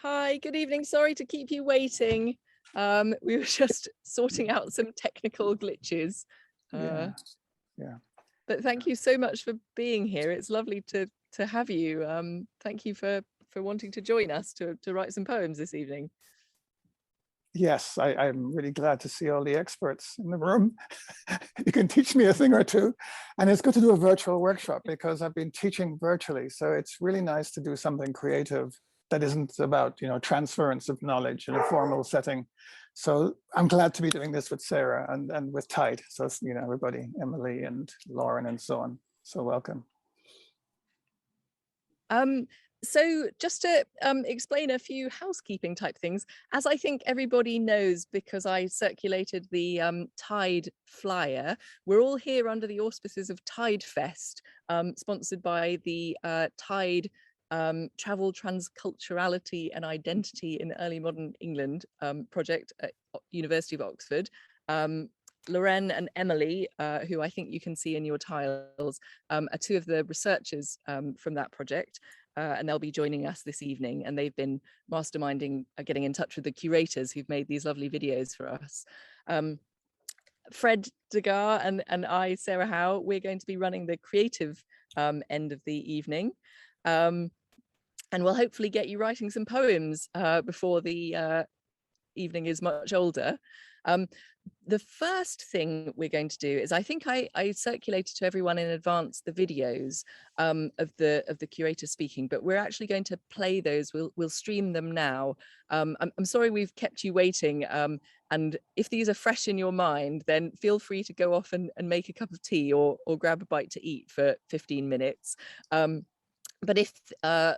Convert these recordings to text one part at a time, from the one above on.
Hi, good evening. Sorry to keep you waiting. We were just sorting out some technical glitches. Yeah. But thank you so much for being here. It's lovely to have you. Thank you for wanting to join us to write some poems this evening. Yes, I'm really glad to see all the experts in the room. You can teach me a thing or two. And it's good to do a virtual workshop because I've been teaching virtually. So it's really nice to do something creative that isn't about, transference of knowledge in a formal setting. So I'm glad to be doing this with Sarah and with Tide. So, everybody, Emily and Lauren and so on. So welcome. So just to explain a few housekeeping type things, as I think everybody knows, because I circulated the Tide flyer, we're all here under the auspices of TIDEfest, sponsored by the Tide Travel, Transculturality and Identity in Early Modern England project at University of Oxford. Lorraine and Emily, who I think you can see in your tiles, are two of the researchers from that project. And they'll be joining us this evening, and they've been masterminding, getting in touch with the curators who've made these lovely videos for us. Fred Degar and I, Sarah Howe, we're going to be running the creative end of the evening. And we'll hopefully get you writing some poems before the evening is much older. The first thing we're going to do is, I think I circulated to everyone in advance the videos of the curator speaking, but we're actually going to play those. We'll stream them now. I'm sorry we've kept you waiting, and if these are fresh in your mind, then feel free to go off and make a cup of tea or grab a bite to eat for 15 minutes. But if,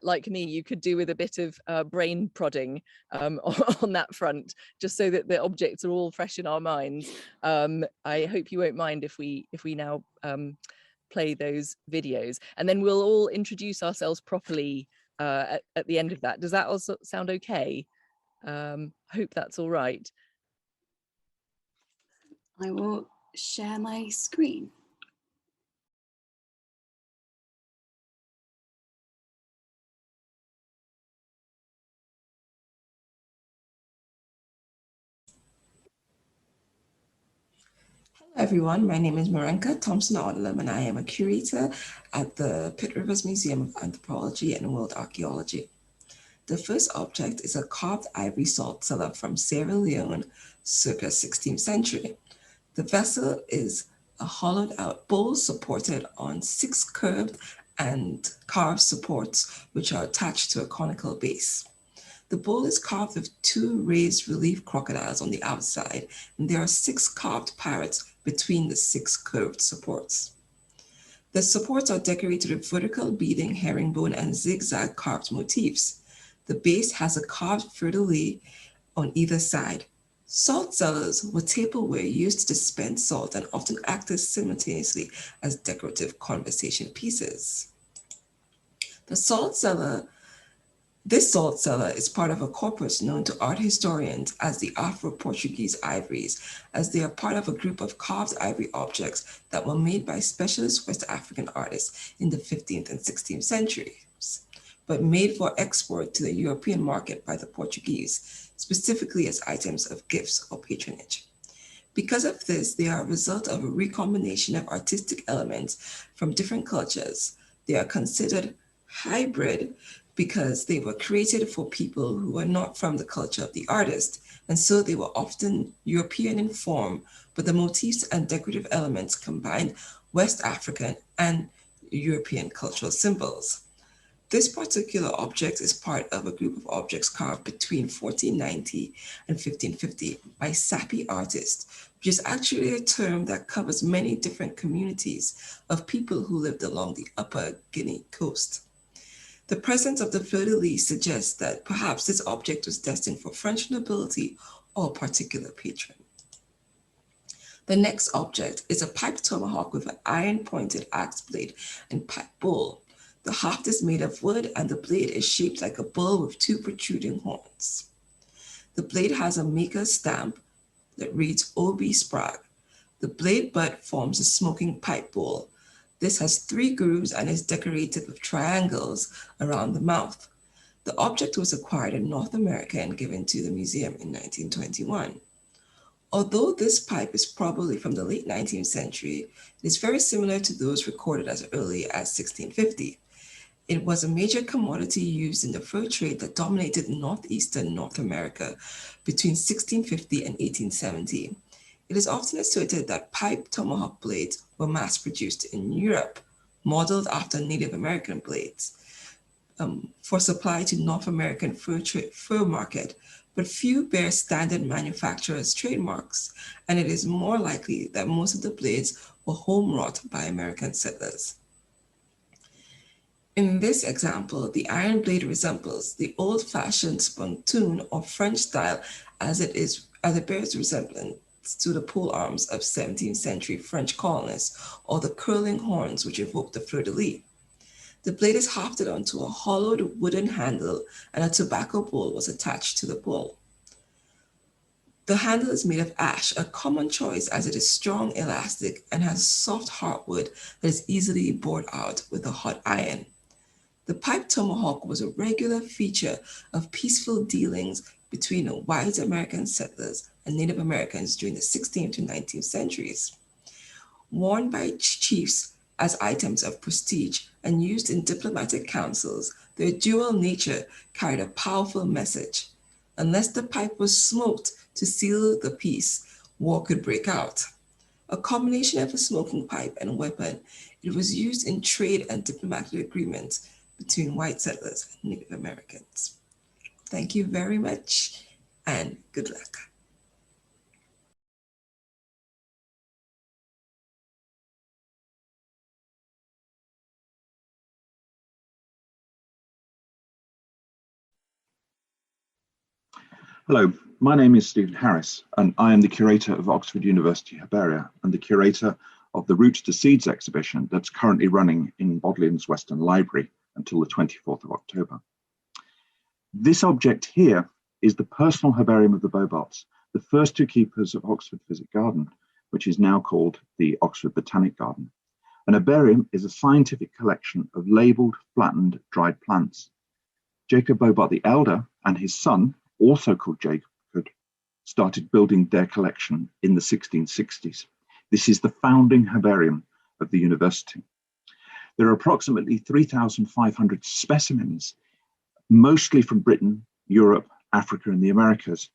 like me, you could do with a bit of brain prodding on that front, just so that the objects are all fresh in our minds, I hope you won't mind if we now play those videos. And then we'll all introduce ourselves properly at the end of that. Does that also sound okay? Hope that's all right. I will share my screen. Everyone, my name is Marenka Thompson-Odlum, and I am a curator at the Pitt Rivers Museum of Anthropology and World Archaeology. The first object is a carved ivory salt cellar from Sierra Leone, circa 16th century. The vessel is a hollowed out bowl supported on 6 curved and carved supports, which are attached to a conical base. The bowl is carved with 2 raised relief crocodiles on the outside, and there are 6 carved parrots between the 6 curved supports. The supports are decorated with vertical beading, herringbone, and zigzag carved motifs. The base has a carved fleur-de-lis on either side. Salt cellars were tableware used to dispense salt and often acted simultaneously as decorative conversation pieces. This salt cellar is part of a corpus known to art historians as the Afro-Portuguese ivories, as they are part of a group of carved ivory objects that were made by specialist West African artists in the 15th and 16th centuries, but made for export to the European market by the Portuguese, specifically as items of gifts or patronage. Because of this, they are a result of a recombination of artistic elements from different cultures. They are considered hybrid because they were created for people who were not from the culture of the artist, and so they were often European in form, but the motifs and decorative elements combined West African and European cultural symbols. This particular object is part of a group of objects carved between 1490 and 1550 by Sapi artists, which is actually a term that covers many different communities of people who lived along the upper Guinea coast. The presence of the fleur-de-lis suggests that perhaps this object was destined for French nobility or a particular patron. The next object is a piped tomahawk with an iron-pointed axe blade and pipe bowl. The haft is made of wood and the blade is shaped like a bull with 2 protruding horns. The blade has a maker's stamp that reads O.B. Sprague. The blade butt forms a smoking pipe bowl. This has 3 grooves and is decorated with triangles around the mouth. The object was acquired in North America and given to the museum in 1921. Although this pipe is probably from the late 19th century, it is very similar to those recorded as early as 1650. It was a major commodity used in the fur trade that dominated northeastern North America between 1650 and 1870. It is often asserted that pipe tomahawk blades were mass-produced in Europe, modeled after Native American blades, for supply to North American fur market, but few bear standard manufacturers' trademarks, and it is more likely that most of the blades were home-wrought by American settlers. In this example, the iron blade resembles the old-fashioned spontoon or French style as it bears resemblance to the pole arms of 17th century French colonists or the curling horns which evoke the fleur-de-lis. The blade is hafted onto a hollowed wooden handle and a tobacco bowl was attached to the bowl. The handle is made of ash, a common choice as it is strong, elastic, and has soft hardwood that is easily bored out with a hot iron. The pipe tomahawk was a regular feature of peaceful dealings between white American settlers and Native Americans during the 16th to 19th centuries. Worn by chiefs as items of prestige and used in diplomatic councils, their dual nature carried a powerful message. Unless the pipe was smoked to seal the peace, war could break out. A combination of a smoking pipe and weapon, it was used in trade and diplomatic agreements between white settlers and Native Americans. Thank you very much and good luck. Hello, my name is Stephen Harris, and I am the curator of Oxford University Herbaria and the curator of the Roots to Seeds exhibition that's currently running in Bodleian's Western Library until the 24th of October. This object here is the personal herbarium of the Bobarts, the first two keepers of Oxford Physic Garden, which is now called the Oxford Botanic Garden. An herbarium is a scientific collection of labelled, flattened, dried plants. Jacob Bobart the Elder and his son, also called Jacob, started building their collection in the 1660s. This is the founding herbarium of the university. There are approximately 3,500 specimens, mostly from Britain, Europe, Africa, and the Americas,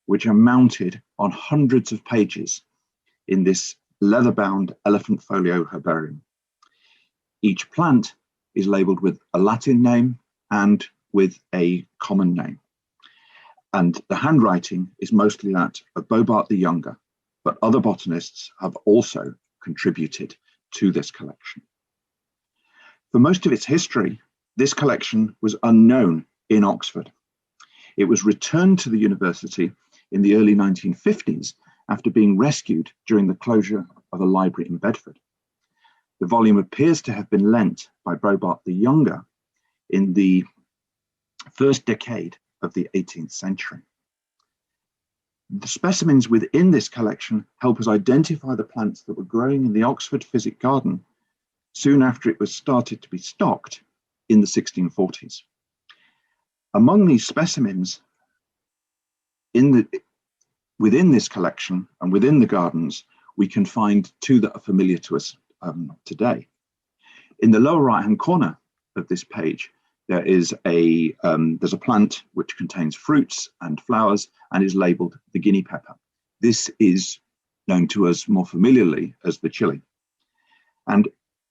which are mounted on hundreds of pages in this leather-bound elephant folio herbarium. Each plant is labelled with a Latin name and with a common name. And the handwriting is mostly that of Bobart the Younger, but other botanists have also contributed to this collection. For most of its history, this collection was unknown in Oxford. It was returned to the university in the early 1950s after being rescued during the closure of a library in Bedford. The volume appears to have been lent by Bobart the Younger in the first decade of the 18th century. The specimens within this collection help us identify the plants that were growing in the Oxford Physic Garden soon after it was started to be stocked in the 1640s. Among these specimens within this collection and within the gardens, we can find two that are familiar to us today. In the lower right-hand corner of this page, there's a plant which contains fruits and flowers and is labelled the Guinea Pepper. This is known to us more familiarly as the chili. And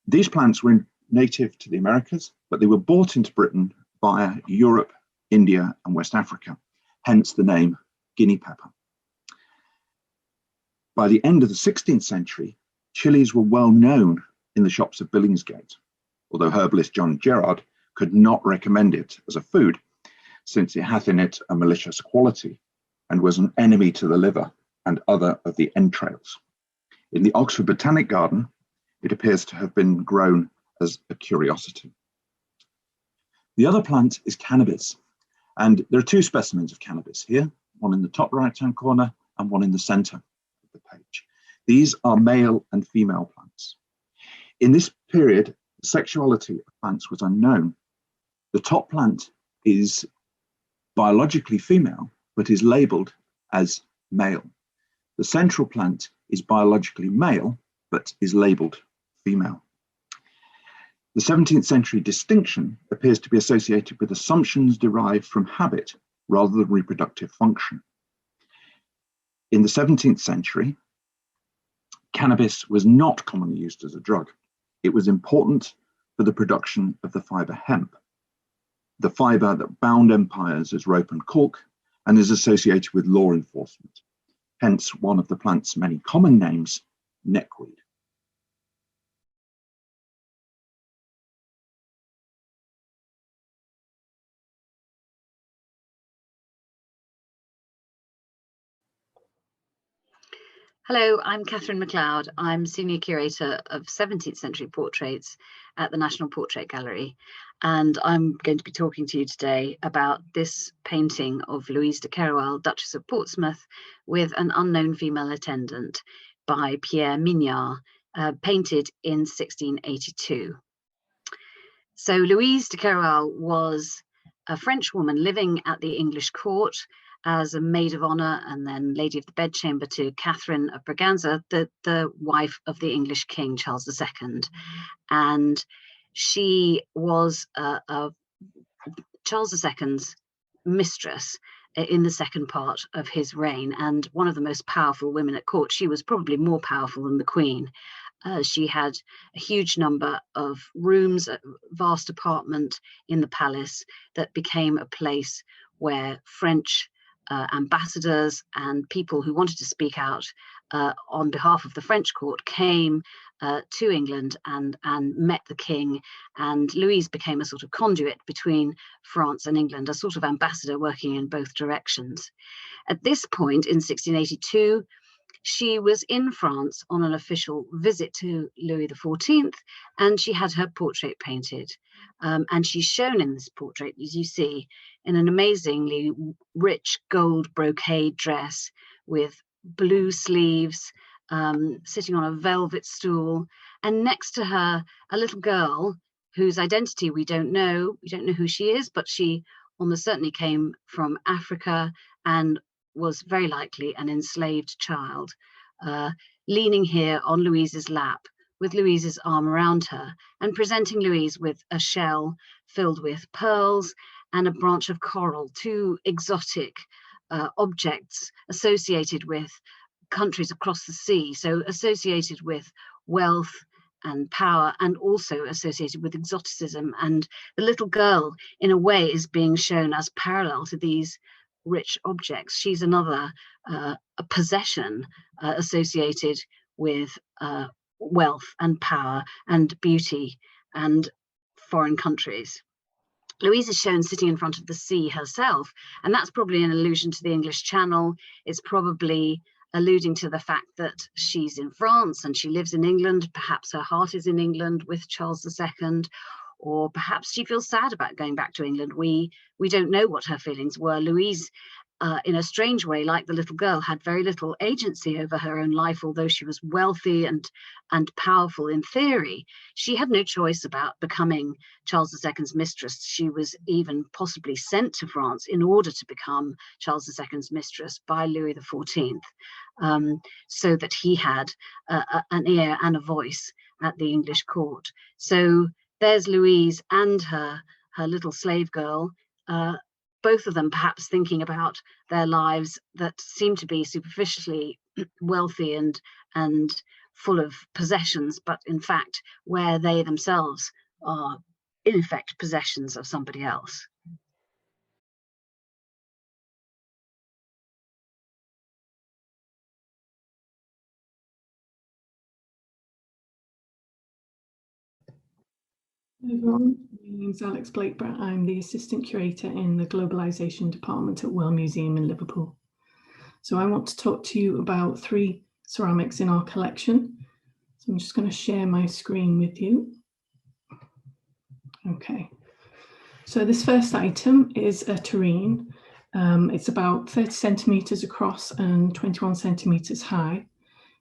these plants were native to the Americas, but they were brought into Britain via Europe, India, and West Africa, hence the name Guinea Pepper. By the end of the 16th century, chilies were well known in the shops of Billingsgate, although herbalist John Gerard could not recommend it as a food, since it hath in it a malicious quality and was an enemy to the liver and other of the entrails. In the Oxford Botanic Garden, it appears to have been grown as a curiosity. The other plant is cannabis, and there are two specimens of cannabis here, one in the top right-hand corner and one in the center of the page. These are male and female plants. In this period, the sexuality of plants was unknown. The top plant is biologically female, but is labelled as male. The central plant is biologically male, but is labelled female. The 17th century distinction appears to be associated with assumptions derived from habit rather than reproductive function. In the 17th century, cannabis was not commonly used as a drug. It was important for the production of the fibre hemp, the fibre that bound empires as rope and cork and is associated with law enforcement, hence one of the plant's many common names, neckweed. Hello, I'm Catherine Macleod. I'm Senior Curator of 17th Century Portraits at the National Portrait Gallery. And I'm going to be talking to you today about this painting of Louise de Carowell, Duchess of Portsmouth, with an unknown female attendant by Pierre, painted in 1682. So Louise de Carowell was a French woman living at the English court as a maid of honor and then lady of the bedchamber to Catherine of Braganza, the wife of the English king, Charles II. And she was Charles II's mistress in the second part of his reign, and one of the most powerful women at court. She was probably more powerful than the Queen. She had a huge number of rooms, a vast apartment in the palace that became a place where French ambassadors and people who wanted to speak out on behalf of the French court came to England and met the king, and Louise became a sort of conduit between France and England, a sort of ambassador working in both directions. At this point in 1682, she was in France on an official visit to Louis XIV, and she had her portrait painted. And she's shown in this portrait, as you see, in an amazingly rich gold brocade dress with blue sleeves, sitting on a velvet stool, and next to her, a little girl whose identity we don't know. We don't know who she is, but she almost certainly came from Africa and was very likely an enslaved child, leaning here on Louise's lap, with Louise's arm around her, and presenting Louise with a shell filled with pearls and a branch of coral, two exotic objects associated with countries across the sea, so associated with wealth and power, and also associated with exoticism. And the little girl, in a way, is being shown as parallel to these rich objects. She's another a possession associated with wealth and power and beauty and foreign countries. Louise is shown sitting in front of the sea herself, and that's probably an allusion to the English Channel. It's probably alluding to the fact that she's in France and she lives in England. Perhaps her heart is in England with Charles II, or perhaps she feels sad about going back to England. We don't know what her feelings were. Louise, in a strange way, like the little girl, had very little agency over her own life, although she was wealthy and powerful in theory. She had no choice about becoming Charles II's mistress. She was even possibly sent to France in order to become Charles II's mistress by Louis XIV, so that he had an ear and a voice at the English court. So there's Louise and her little slave girl, both of them perhaps thinking about their lives that seem to be superficially wealthy and full of possessions, but in fact where they themselves are in effect possessions of somebody else. Hi everyone, my name is Alex Blakebrat. I'm the Assistant Curator in the Globalisation Department at World Museum in Liverpool. So I want to talk to you about 3 ceramics in our collection. So I'm just going to share my screen with you. Okay, so this first item is a tureen. It's about 30 centimetres across and 21 centimetres high.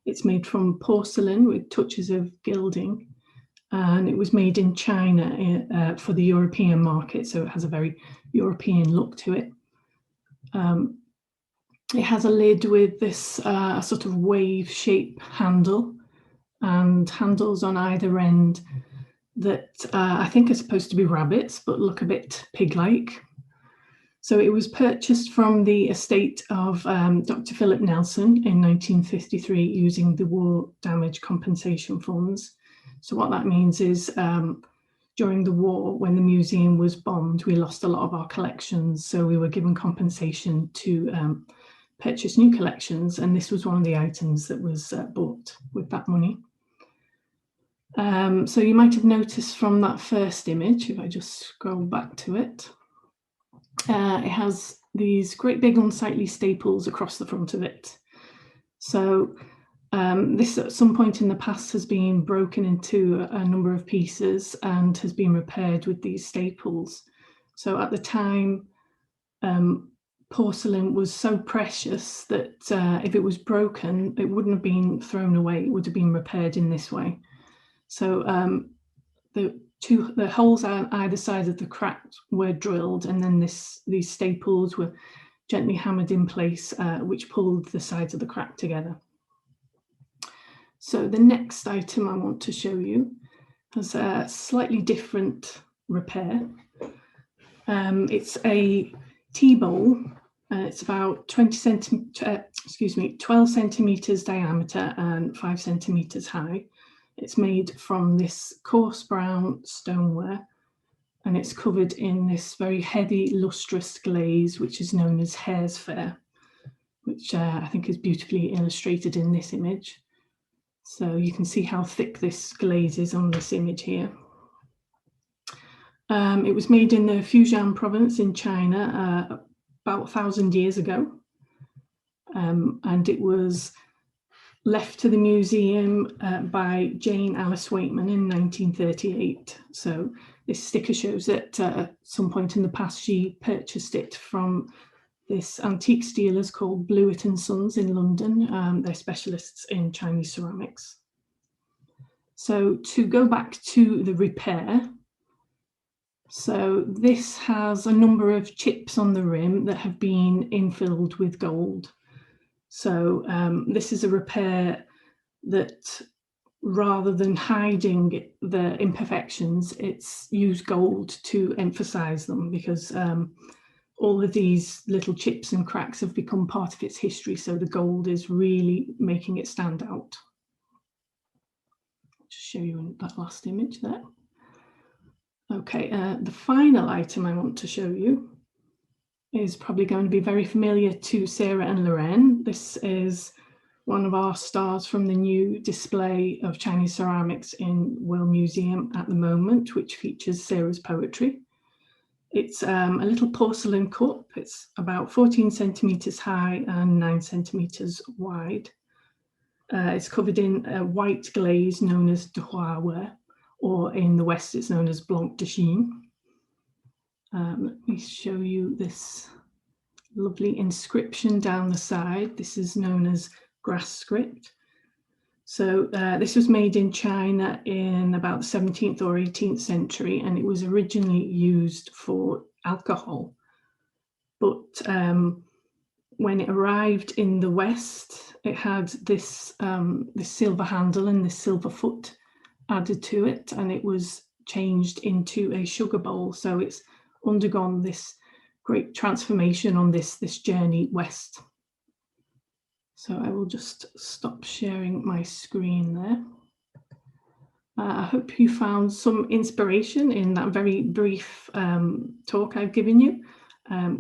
It's made from porcelain with touches of gilding. And it was made in China for the European market, so it has a very European look to it. It has a lid with this sort of wave shape handle, and handles on either end that I think are supposed to be rabbits, but look a bit pig-like. So it was purchased from the estate of Dr. Philip Nelson in 1953 using the War Damage Compensation Funds. So what that means is during the war, when the museum was bombed, we lost a lot of our collections. So we were given compensation to purchase new collections. And this was one of the items that was bought with that money. So you might have noticed from that first image, if I just scroll back to it, it has these great big unsightly staples across the front of it. So this at some point in the past has been broken into a number of pieces and has been repaired with these staples. So at the time, porcelain was so precious that if it was broken, it wouldn't have been thrown away, it would have been repaired in this way. So the holes on either side of the crack were drilled, and then these staples were gently hammered in place, which pulled the sides of the crack together. So the next item I want to show you has a slightly different repair. It's a tea bowl. It's about 12 centimeters diameter and 5 centimeters high. It's made from this coarse brown stoneware, and it's covered in this very heavy lustrous glaze, which is known as hare's fare, which I think is beautifully illustrated in this image. So you can see how thick this glaze is on this image here. It was made in the Fujian province in China about 1,000 years ago, and it was left to the museum by Jane Alice Waitman in 1938. So this sticker shows that at some point in the past she purchased it from this antique dealers called Blewett and Sons in London. They're specialists in Chinese ceramics. So to go back to the repair, so this has a number of chips on the rim that have been infilled with gold. So this is a repair that, rather than hiding the imperfections, it's used gold to emphasize them, because all of these little chips and cracks have become part of its history. So the gold is really making it stand out. I'll just show you in that last image there. Okay, the final item I want to show you is probably going to be very familiar to Sarah and Lorraine. This is one of our stars from the new display of Chinese ceramics in World Museum at the moment, which features Sarah's poetry. It's a little porcelain cup. It's about 14 centimeters high and 9 centimeters wide. It's covered in a white glaze known as de Huawei, or in the West it's known as Blanc de Chine. Let me show you this lovely inscription down the side. This is known as grass script. So this was made in China in about the 17th or 18th century, and it was originally used for alcohol. But when it arrived in the West, it had this, this silver handle and this silver foot added to it, and it was changed into a sugar bowl. So it's undergone this great transformation on this journey west. So I will just stop sharing my screen there. I hope you found some inspiration in that very brief talk I've given you.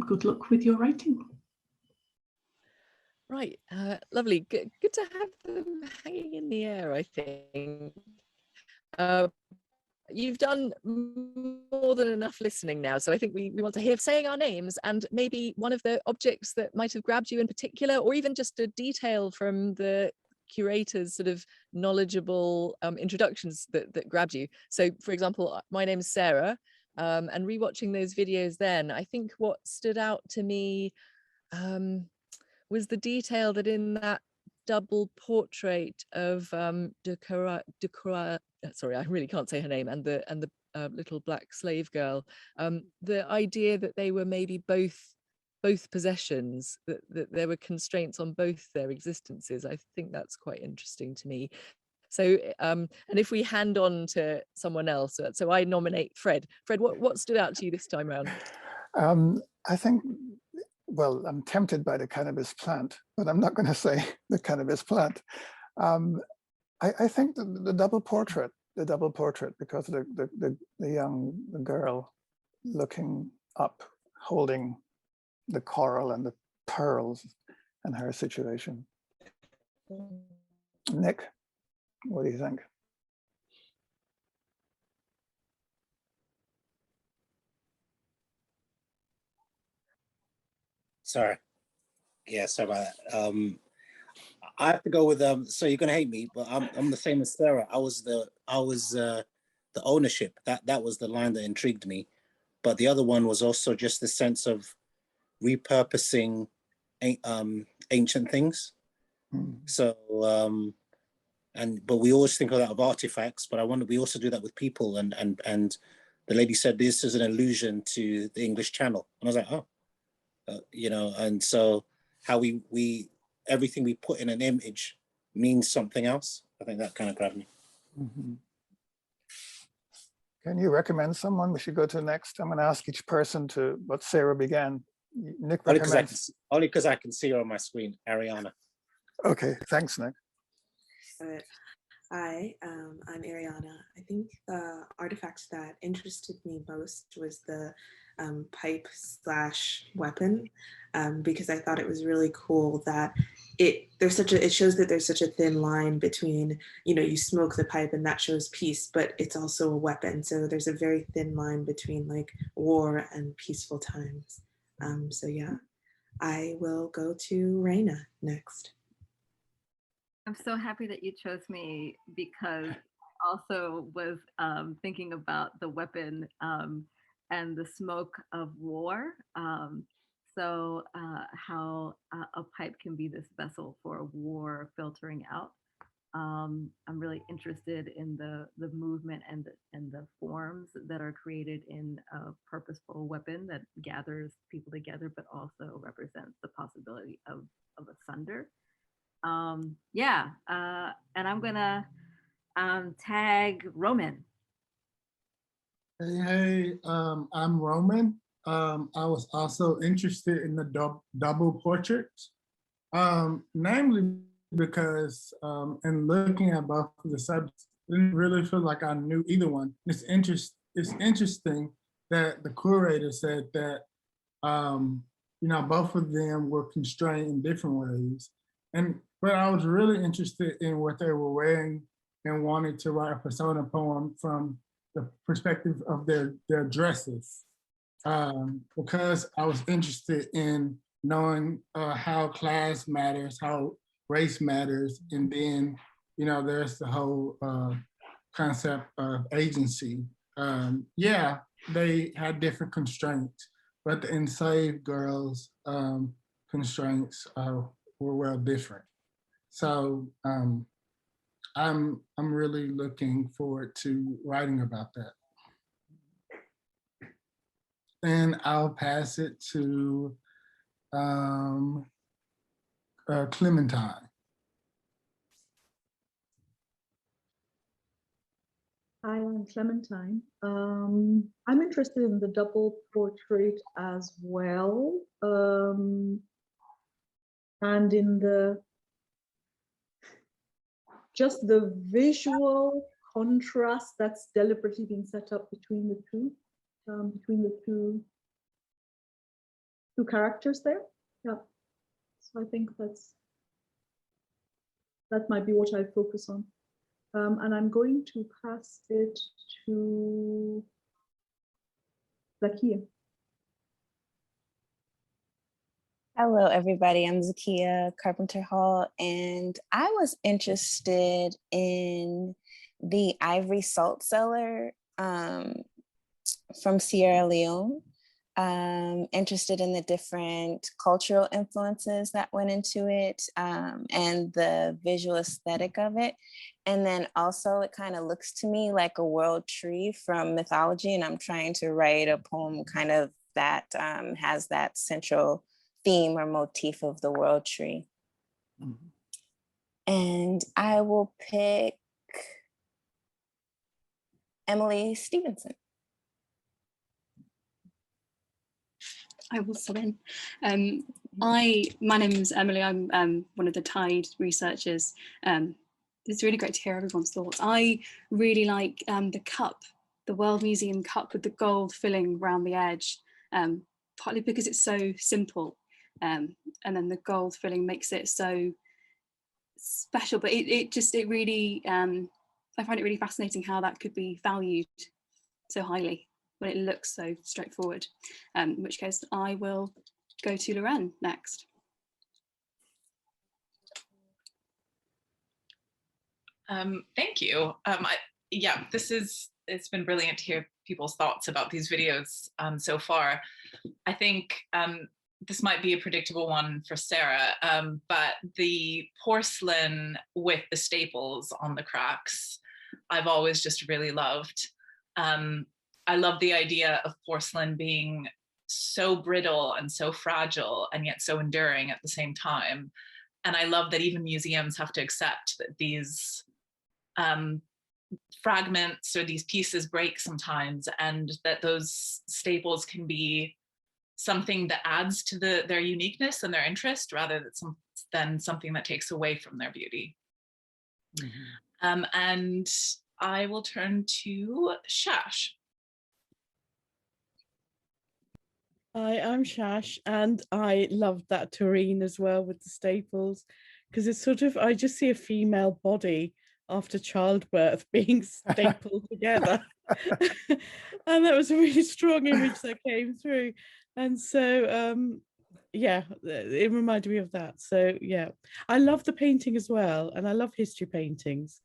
Good luck with your writing. Right, lovely. Good to have them hanging in the air, I think. You've done more than enough listening now, so I think we want to hear saying our names and maybe one of the objects that might have grabbed you in particular, or even just a detail from the curator's sort of knowledgeable introductions that grabbed you. So, for example, my name is Sarah, and rewatching those videos then, I think what stood out to me was the detail that in that double portrait of sorry, I really can't say her name, and the little black slave girl, the idea that they were maybe both both possessions, that there were constraints on both their existences. I think that's quite interesting to me. So, and if we hand on to someone else, so I nominate Fred. Fred, what stood out to you this time around? I think, well, I'm tempted by the cannabis plant, but I'm not going to say the cannabis plant. I think the double portrait, because the young girl looking up, holding the coral and the pearls and her situation. Nick, what do you think? Sorry. Yeah, sorry about that. I have to go with so you're gonna hate me, but I'm the same as Sarah. I was the ownership. That was the line that intrigued me. But the other one was also just the sense of repurposing ancient things. So but we always think of that of artifacts, but we also do that with people, and the lady said this is an allusion to the English Channel, and I was like, oh, you know, and so how we everything we put in an image means something else. I think that kind of grabbed me. Mm-hmm. Can you recommend someone we should go to next? I'm going to ask each person to what Sarah began. Nick recommends. Only because I can see her on my screen, Ariana. Okay, thanks, Nick. Hi, I'm Ariana. I think the artifact that interested me most was the pipe/weapon, because I thought it was really cool that it shows that there's such a thin line between, you know, you smoke the pipe and that shows peace, but it's also a weapon. So there's a very thin line between like war and peaceful times. So yeah, I will go to Raina next. I'm so happy that you chose me, because I also was thinking about the weapon and the smoke of war. So how a pipe can be this vessel for war filtering out. I'm really interested in the movement and the forms that are created in a purposeful weapon that gathers people together, but also represents the possibility of asunder. Yeah, and I'm gonna tag Roman. Hey, I'm Roman. I was also interested in the double portraits, namely because in looking at both of the subjects, I didn't really feel like I knew either one. It's interesting that the curator said that you know, both of them were constrained in different ways. But I was really interested in what they were wearing and wanted to write a persona poem from the perspective of their dresses, because I was interested in knowing how class matters, how race matters, and then, you know, there's the whole concept of agency. Yeah, they had different constraints, but the enslaved girls' constraints were well different. So I'm really looking forward to writing about that. And I'll pass it to Clementine. Hi, I'm Clementine. I'm interested in the double portrait as well, and in just the visual contrast that's deliberately being set up between the two characters there. Yeah, so I think that might be what I focus on. And I'm going to pass it to Zakia. Hello, everybody. I'm Zakia Carpenter Hall, and I was interested in the ivory salt cellar from Sierra Leone. Interested in the different cultural influences that went into it, and the visual aesthetic of it. And then also it kind of looks to me like a world tree from mythology, and I'm trying to write a poem kind of that has that central theme or motif of the world tree. And I will pick Emily Stevenson. I will sub in. My name's Emily. I'm one of the TIDE researchers. It's really great to hear everyone's thoughts. I really like the cup, the World Museum cup with the gold filling around the edge, partly because it's so simple, and then the gold filling makes it so special. But it really, I find it really fascinating how that could be valued so highly when it looks so straightforward. In which case, I will go to Lorraine next. Thank you. Yeah, it's been brilliant to hear people's thoughts about these videos so far. I think this might be a predictable one for Sarah, but the porcelain with the staples on the cracks, I've always just really loved. I love the idea of porcelain being so brittle and so fragile and yet so enduring at the same time. And I love that even museums have to accept that these fragments or these pieces break sometimes, and that those staples can be something that adds to their uniqueness and their interest rather than something that takes away from their beauty. And I will turn to Shash. Hi, I'm Shash, and I loved that tureen as well with the staples, because it's sort of, I just see a female body after childbirth being stapled together. And that was a really strong image that came through. And so, yeah, it reminded me of that. So yeah, I love the painting as well, and I love history paintings.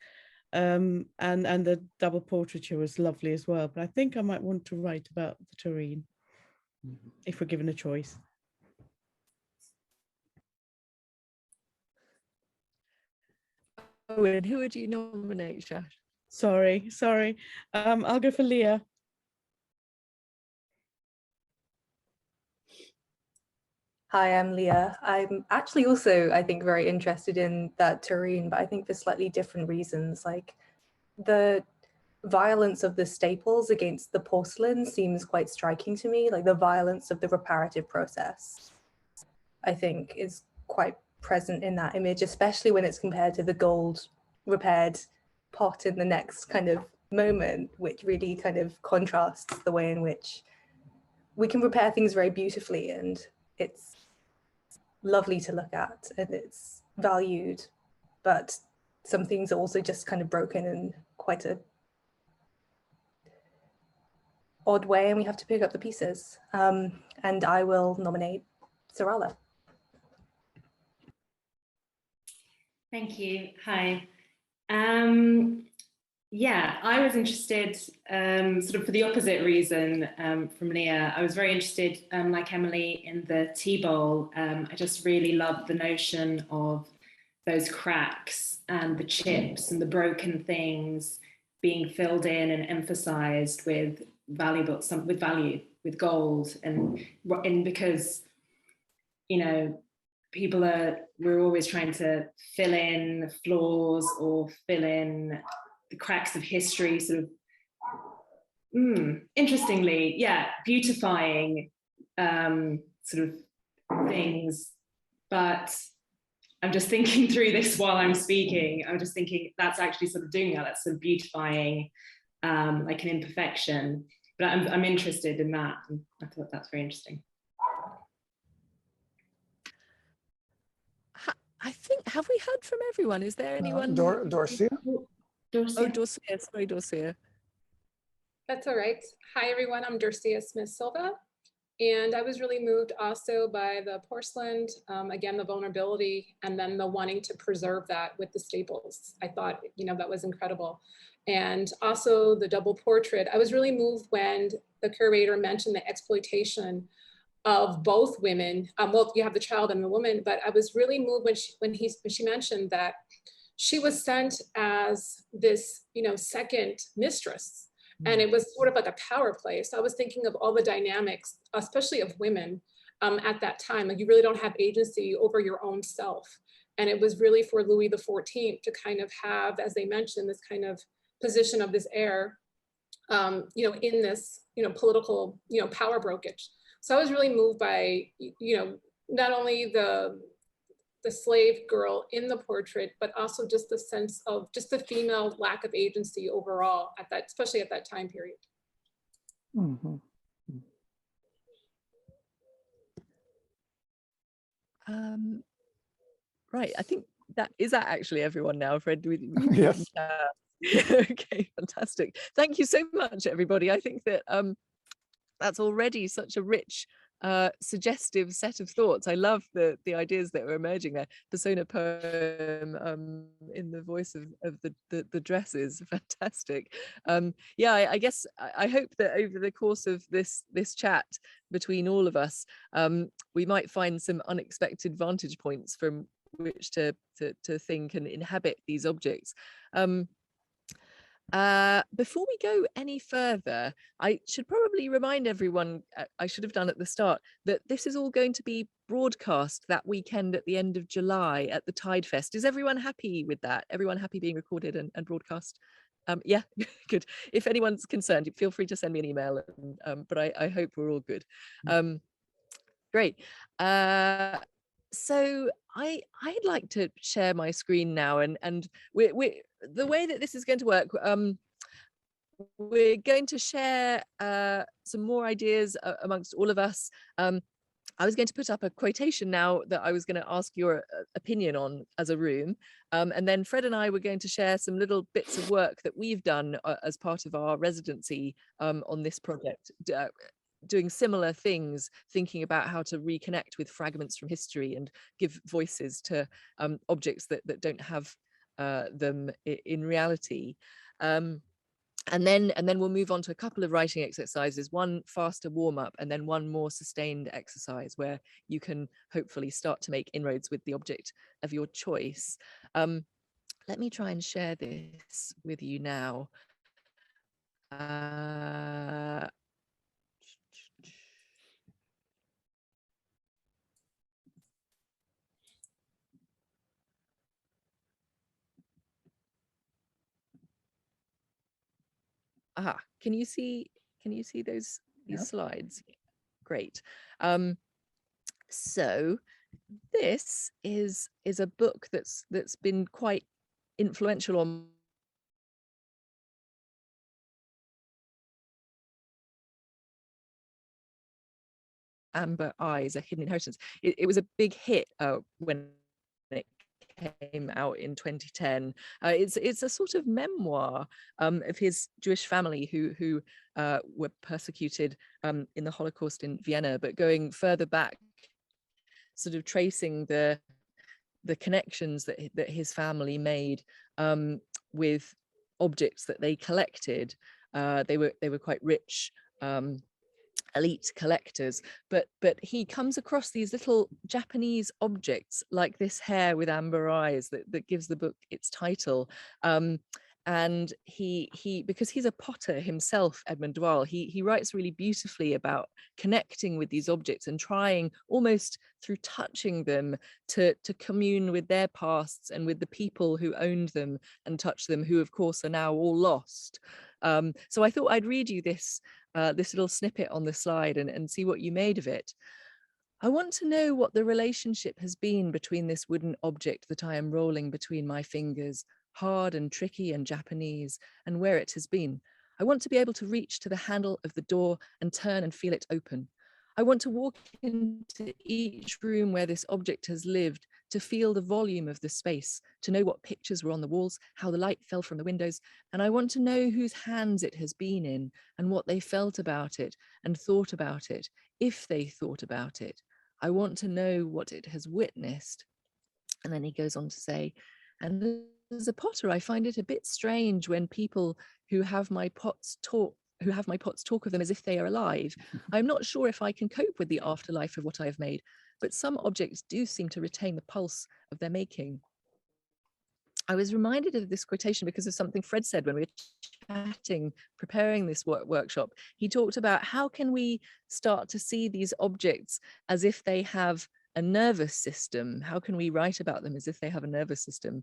And the double portraiture was lovely as well, but I think I might want to write about the tureen if we're given a choice. Oh, and who would you nominate, Shash? Sorry. I'll go for Leah. Hi, I'm Leah. I'm actually also, I think, very interested in that tureen, but I think for slightly different reasons. Like the violence of the staples against the porcelain seems quite striking to me. Like the violence of the reparative process, I think, is quite present in that image, especially when it's compared to the gold repaired pot in the next kind of moment, which really kind of contrasts the way in which we can repair things very beautifully, and it's lovely to look at and it's valued, but some things are also just kind of broken in quite a odd way, and we have to pick up the pieces. And I will nominate Sarala. Thank you. Hi. Yeah, I was interested sort of for the opposite reason from Leah. I was very interested, like Emily, in the tea bowl. I just really loved the notion of those cracks and the chips and the broken things being filled in and emphasized with value, with gold, and because, you know, we're always trying to fill in flaws or fill in the cracks of history, sort of interestingly, yeah, beautifying sort of things. But I'm just thinking through this while I'm speaking. I'm just thinking that's actually sort of doing that. That's sort of beautifying like an imperfection. But I'm interested in that. And I thought that's very interesting. I think, have we heard from everyone? Is there anyone? Dorcia? Oh, Dorcia, sorry, Dorcia. That's all right. Hi, everyone. I'm Dorcia Smith-Silva. And I was really moved also by the porcelain, again, the vulnerability, and then the wanting to preserve that with the staples. I thought, you know, that was incredible. And also the double portrait. I was really moved when the curator mentioned the exploitation of both women. Well, you have the child and the woman, but I was really moved when she mentioned that she was sent as this, you know, second mistress. And it was sort of like a power play. So I was thinking of all the dynamics, especially of women, at that time. Like, you really don't have agency over your own self. And it was really for Louis XIV to kind of have, as they mentioned, this kind of position of this heir, you know, in this, you know, political, you know, power brokage. So I was really moved by, you know, not only the slave girl in the portrait, but also just the sense of just the female lack of agency overall at that, especially at that time period. Mm-hmm. Right, I think that actually everyone now, Fred. Yes. Okay, fantastic. Thank you so much, everybody. I think that that's already such a rich, suggestive set of thoughts. I love the ideas that are emerging there. Persona poem in the voice of the dresses, fantastic. Yeah, I guess I hope that over the course of this chat between all of us, we might find some unexpected vantage points from which to think and inhabit these objects. Before we go any further, I should probably remind everyone, I should have done at the start, that this is all going to be broadcast that weekend at the end of July at the TIDEfest. Is everyone happy with that? Everyone happy being recorded and broadcast? Yeah, good. If anyone's concerned, feel free to send me an email, but I hope we're all good. Great. So I'd like to share my screen now, and we the way that this is going to work, we're going to share some more ideas amongst all of us. I was going to put up a quotation now that I was going to ask your opinion on as a room, and then Fred and I were going to share some little bits of work that we've done as part of our residency on this project, doing similar things, thinking about how to reconnect with fragments from history and give voices to objects that don't have them in reality. And then we'll move on to a couple of writing exercises, one faster warm-up and then one more sustained exercise where you can hopefully start to make inroads with the object of your choice. Let me try and share this with you now. Aha, can you see these slides? Great. So this is a book that's been quite influential on Amber Eyes, A Hidden Inheritance. It was a big hit when it came out in 2010. It's a sort of memoir of his Jewish family who were persecuted in the Holocaust in Vienna, but going further back, sort of tracing the connections that his family made with objects that they collected. They were quite rich, elite collectors, but he comes across these little Japanese objects like this hair with amber eyes that gives the book its title. And he because he's a potter himself, Edmund Dwell, he writes really beautifully about connecting with these objects and trying almost through touching them to commune with their pasts and with the people who owned them and touched them, who of course are now all lost. So I thought I'd read you this little snippet on the slide and see what you made of it. I want to know what the relationship has been between this wooden object that I am rolling between my fingers, hard and tricky and Japanese, and where it has been. I want to be able to reach to the handle of the door and turn and feel it open. I want to walk into each room where this object has lived, to feel the volume of the space, to know what pictures were on the walls, how the light fell from the windows, and I want to know whose hands it has been in and what they felt about it and thought about it, if they thought about it. I want to know what it has witnessed. And then he goes on to say, and as a potter, I find it a bit strange when people who have my pots talk of them as if they are alive. I'm not sure if I can cope with the afterlife of what I have made, but some objects do seem to retain the pulse of their making. I was reminded of this quotation because of something Fred said when we were chatting, preparing this workshop. He talked about how can we start to see these objects as if they have a nervous system? How can we write about them as if they have a nervous system?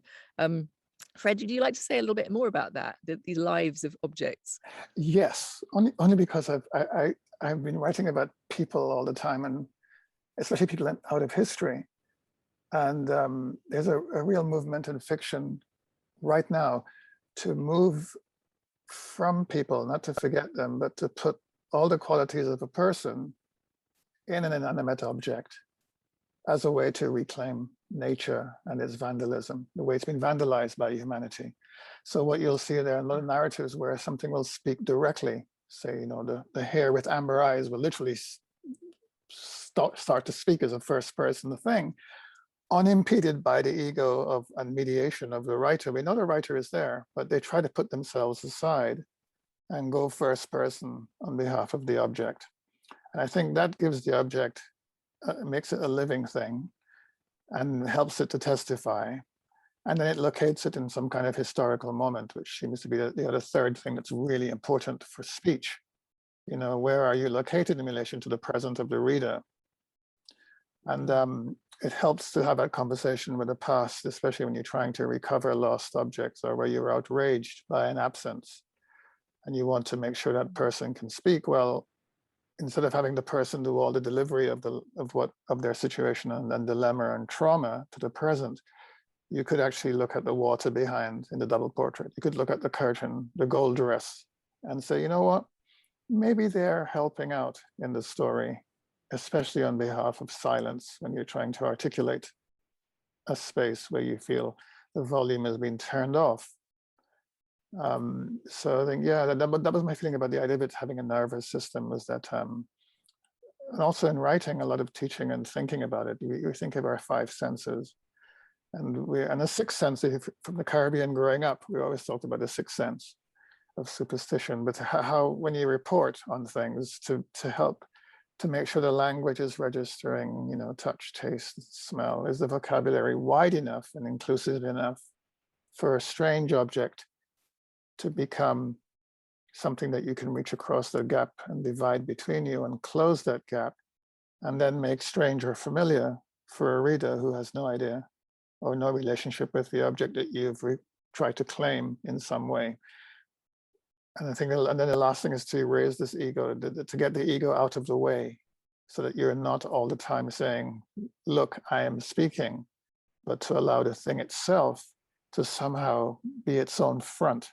Fred, would you like to say a little bit more about that, the lives of objects? Yes, only because I've been writing about people all the time, and especially people out of history. And there's a real movement in fiction right now to move from people, not to forget them, but to put all the qualities of a person in an inanimate object as a way to reclaim nature and its vandalism, the way it's been vandalized by humanity. So what you'll see there in a lot of narratives where something will speak directly, say, you know, the hare with amber eyes will literally start to speak as a first person thing, unimpeded by the ego of and mediation of the writer. We know the writer is there, but they try to put themselves aside and go first person on behalf of the object. And I think that gives the object, makes it a living thing and helps it to testify. And then it locates it in some kind of historical moment, which seems to be the other third thing that's really important for speech. You know, where are you located in relation to the present of the reader? And it helps to have that conversation with the past, especially when you're trying to recover lost objects or where you're outraged by an absence and you want to make sure that person can speak. Well, instead of having the person do all the delivery of their situation and dilemma and trauma to the present, you could actually look at the water behind in the double portrait. You could look at the curtain, the gold dress, and say, you know what, maybe they're helping out in the story, especially on behalf of silence when you're trying to articulate a space where you feel the volume has been turned off. So I think, yeah, that was my feeling about the idea of it having a nervous system, was that, and also in writing, a lot of teaching and thinking about it, we think of our five senses. And the sixth sense, from the Caribbean growing up, we always talked about the sixth sense of superstition, but how when you report on things to help to make sure the language is registering, you know, touch, taste, smell, is the vocabulary wide enough and inclusive enough for a strange object to become something that you can reach across the gap and divide between you and close that gap, and then make strange or familiar for a reader who has no idea or no relationship with the object that you've tried to claim in some way. And I think, and then the last thing is to raise this ego, to get the ego out of the way, so that you're not all the time saying, look, I am speaking, but to allow the thing itself to somehow be its own front.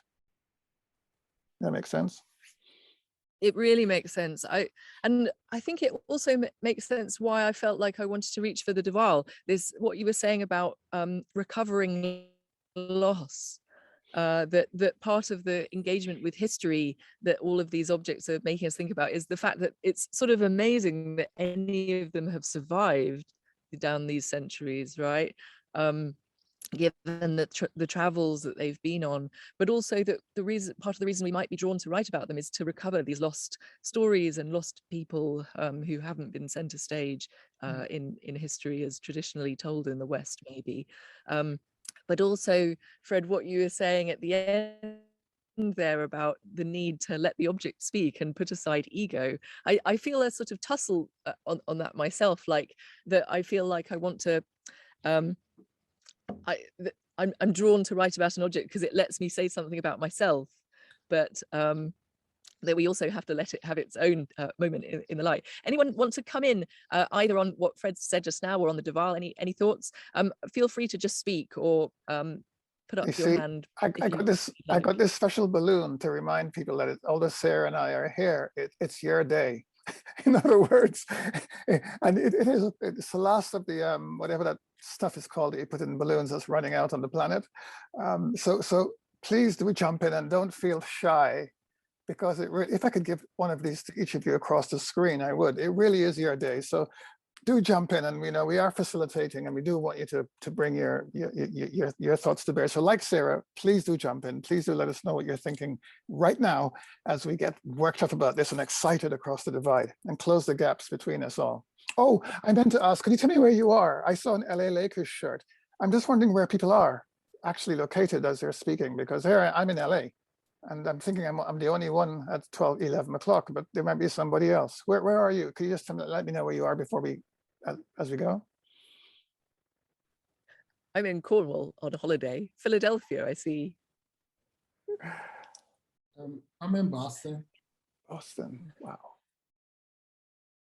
That makes sense? It really makes sense. I think it also makes sense why I felt like I wanted to reach for the Duval. This, what you were saying about recovering loss, that part of the engagement with history that all of these objects are making us think about is the fact that it's sort of amazing that any of them have survived down these centuries, right? Given the travels that they've been on, but also that part of the reason we might be drawn to write about them is to recover these lost stories and lost people who haven't been center stage in history as traditionally told in the West, maybe. But also, Fred, what you were saying at the end there about the need to let the object speak and put aside ego, I feel a sort of tussle on that myself, like that I feel like I want to I'm drawn to write about an object because it lets me say something about myself, but that we also have to let it have its own moment in the light. Anyone want to come in either on what Fred said just now or on the Duval? Any thoughts? Feel free to just speak or put up your hand. I got this special balloon to remind people that although Sarah and I are here, it's your day. In other words, and it's the last of the whatever that stuff is called that you put in balloons that's running out on the planet. So please do jump in and don't feel shy, because if I could give one of these to each of you across the screen, I would. It really is your day. So do jump in, and we are facilitating, and we do want you to bring your thoughts to bear. So like Sarah, please do jump in. Please do let us know what you're thinking right now as we get worked up about this and excited across the divide and close the gaps between us all. Oh, I meant to ask, could you tell me where you are? I saw an LA Lakers shirt. I'm just wondering where people are. actually located as they're speaking, because here I'm in LA, and I'm thinking I'm the only one at 11 o'clock, but there might be somebody else. Where are you? Can you just let me know where you are before we, as we go? I'm in Cornwall on holiday. Philadelphia, I see. I'm in Boston. Boston, wow.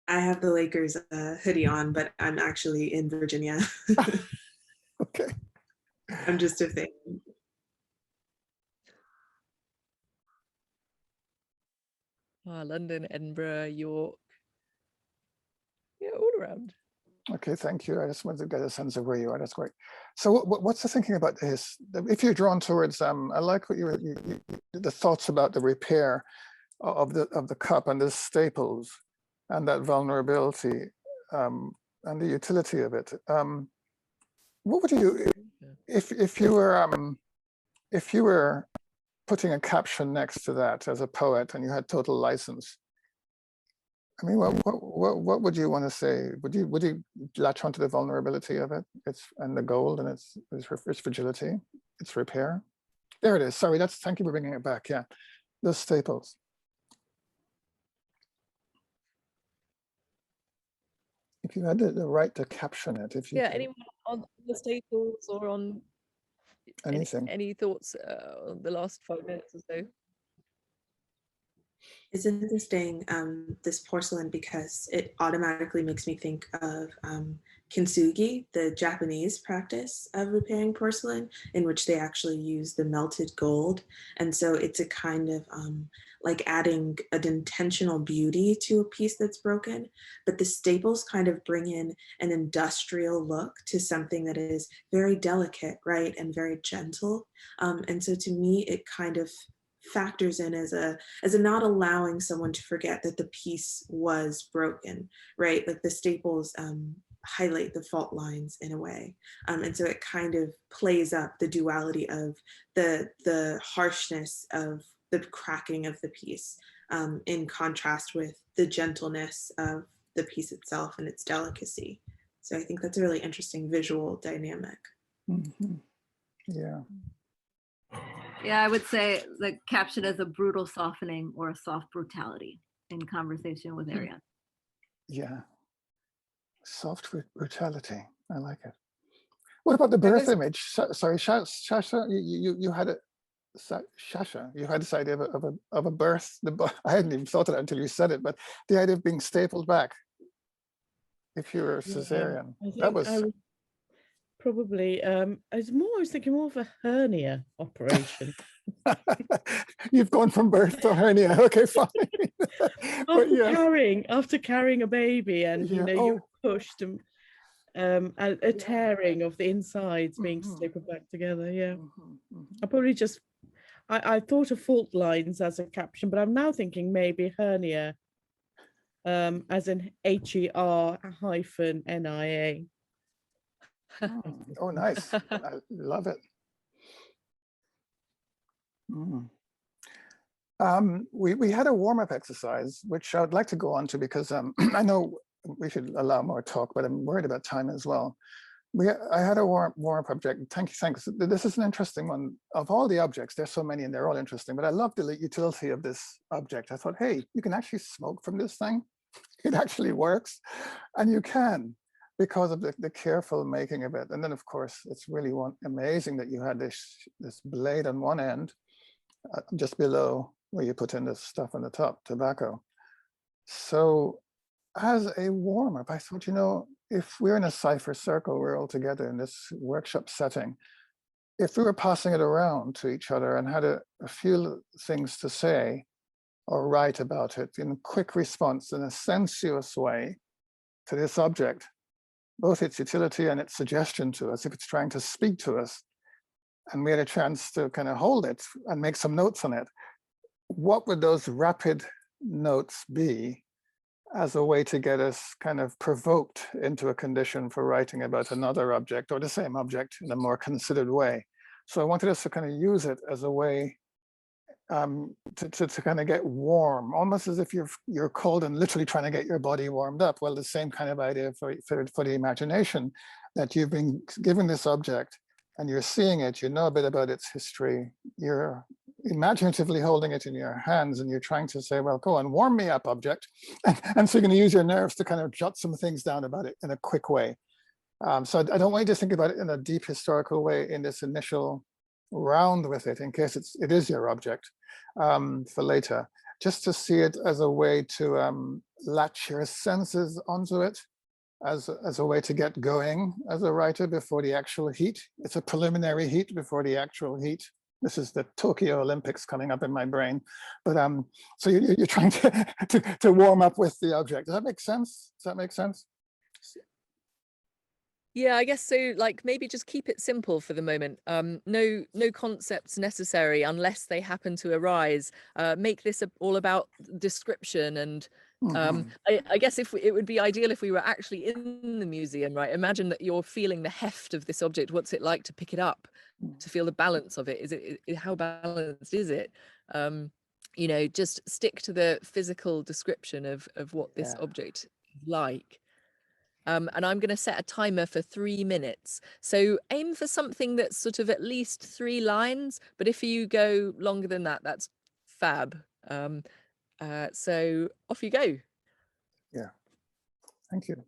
I have the Lakers hoodie on, but I'm actually in Virginia. Okay. I'm just a fan. London, Edinburgh, York. Yeah, all around. Okay, thank you. I just wanted to get a sense of where you are. That's great. So what's the thinking about this? If you're drawn towards, I like what the thoughts about the repair of the cup and the staples and that vulnerability and the utility of it. What would you, if you were putting a caption next to that as a poet and you had total license? I mean, what would you want to say? Would you latch onto the vulnerability of it? And the gold and its fragility, its repair. There it is. Sorry, thank you for bringing it back. Yeah, those staples. If you had the right to caption it, if you anyone on the staples or on anything. Any thoughts on the last 5 minutes or so? It's interesting, this porcelain, because it automatically makes me think of kintsugi, the Japanese practice of repairing porcelain, in which they actually use the melted gold. And so it's a kind of like adding an intentional beauty to a piece that's broken, but the staples kind of bring in an industrial look to something that is very delicate, right, and very gentle. And so to me, it kind of factors in as a not allowing someone to forget that the piece was broken, right? Like the staples highlight the fault lines in a way. And so it kind of plays up the duality of the harshness of the cracking of the piece in contrast with the gentleness of the piece itself and its delicacy. So I think that's a really interesting visual dynamic. Mm-hmm. Yeah. Yeah, I would say the caption as a brutal softening or a soft brutality in conversation with Ariane. Yeah. Soft brutality. I like it. What about the birth image? Sorry, Shasha, you had it. Shasha, you had this idea of a birth. I hadn't even thought of that until you said it, but the idea of being stapled back if you were cesarean. That was probably I was thinking more of a hernia operation. You've gone from birth to hernia. Okay, fine. After carrying a baby, and you're pushed and a tearing of the insides being stapled back together. Yeah, I probably just I thought of fault lines as a caption, but I'm now thinking maybe hernia, as in HER-NIA. Oh, nice. I love it. We had a warm-up exercise, which I would like to go on to because I know we should allow more talk, but I'm worried about time as well. I had a warm-up object. Thanks. This is an interesting one. Of all the objects, there's so many and they're all interesting, but I love the utility of this object. I thought, hey, you can actually smoke from this thing. It actually works, and you can, because of the careful making of it. And then, of course, it's really amazing that you had this blade on one end, just below where you put in the stuff on the top, tobacco. So as a warm-up, I thought, if we're in a cipher circle, we're all together in this workshop setting, if we were passing it around to each other and had a few things to say or write about it in quick response in a sensuous way to this object, both its utility and its suggestion to us, if it's trying to speak to us, and we had a chance to kind of hold it and make some notes on it, what would those rapid notes be as a way to get us kind of provoked into a condition for writing about another object or the same object in a more considered way? So I wanted us to kind of use it as a way to kind of get warm, almost as if you're cold and literally trying to get your body warmed up. Well, the same kind of idea for the imagination, that you've been given this object and you're seeing it, you know a bit about its history, you're imaginatively holding it in your hands and you're trying to say, well, go on, warm me up, object. And so you're going to use your nerves to kind of jot some things down about it in a quick way. So I don't want you to think about it in a deep historical way in this initial round with it, in case it is your object for later, just to see it as a way to latch your senses onto it, as a way to get going as a writer before the actual heat. It's a preliminary heat before the actual heat. This is the Tokyo Olympics coming up in my brain. But so you're trying to warm up with the object. Does that make sense? Does that make sense? Yeah, I guess so. Like, maybe just keep it simple for the moment. No concepts necessary unless they happen to arise. Make this all about description and I guess it would be ideal if we were actually in the museum, right? Imagine that you're feeling the heft of this object. What's it like to pick it up, to feel the balance of it? How balanced is it? You know, just stick to the physical description of what this object is like. And I'm going to set a timer for 3 minutes. So aim for something that's sort of at least 3 lines. But if you go longer than that, that's fab. So off you go. Yeah, thank you.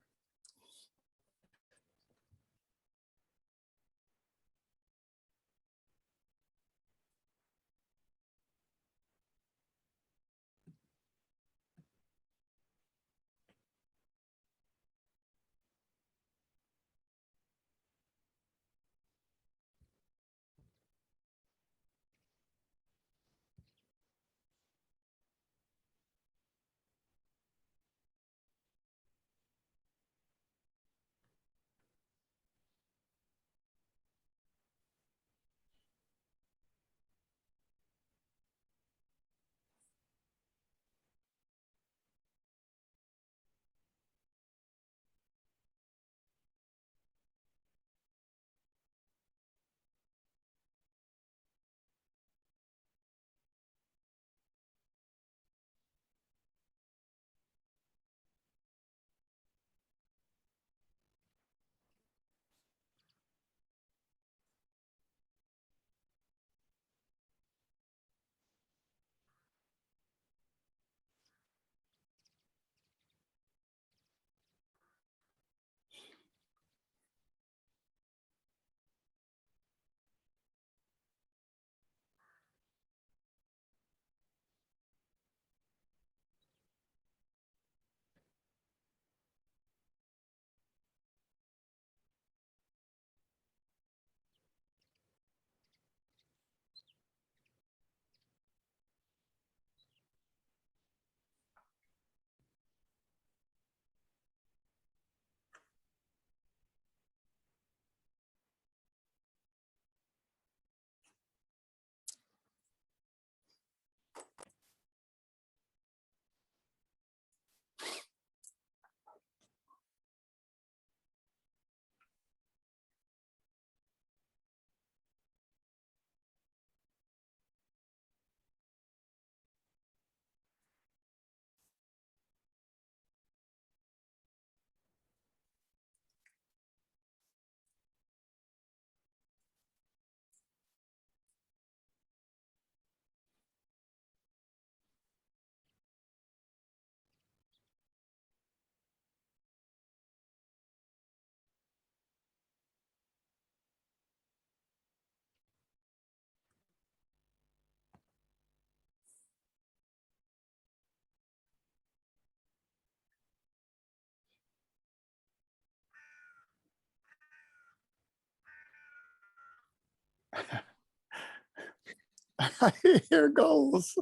I hear goals.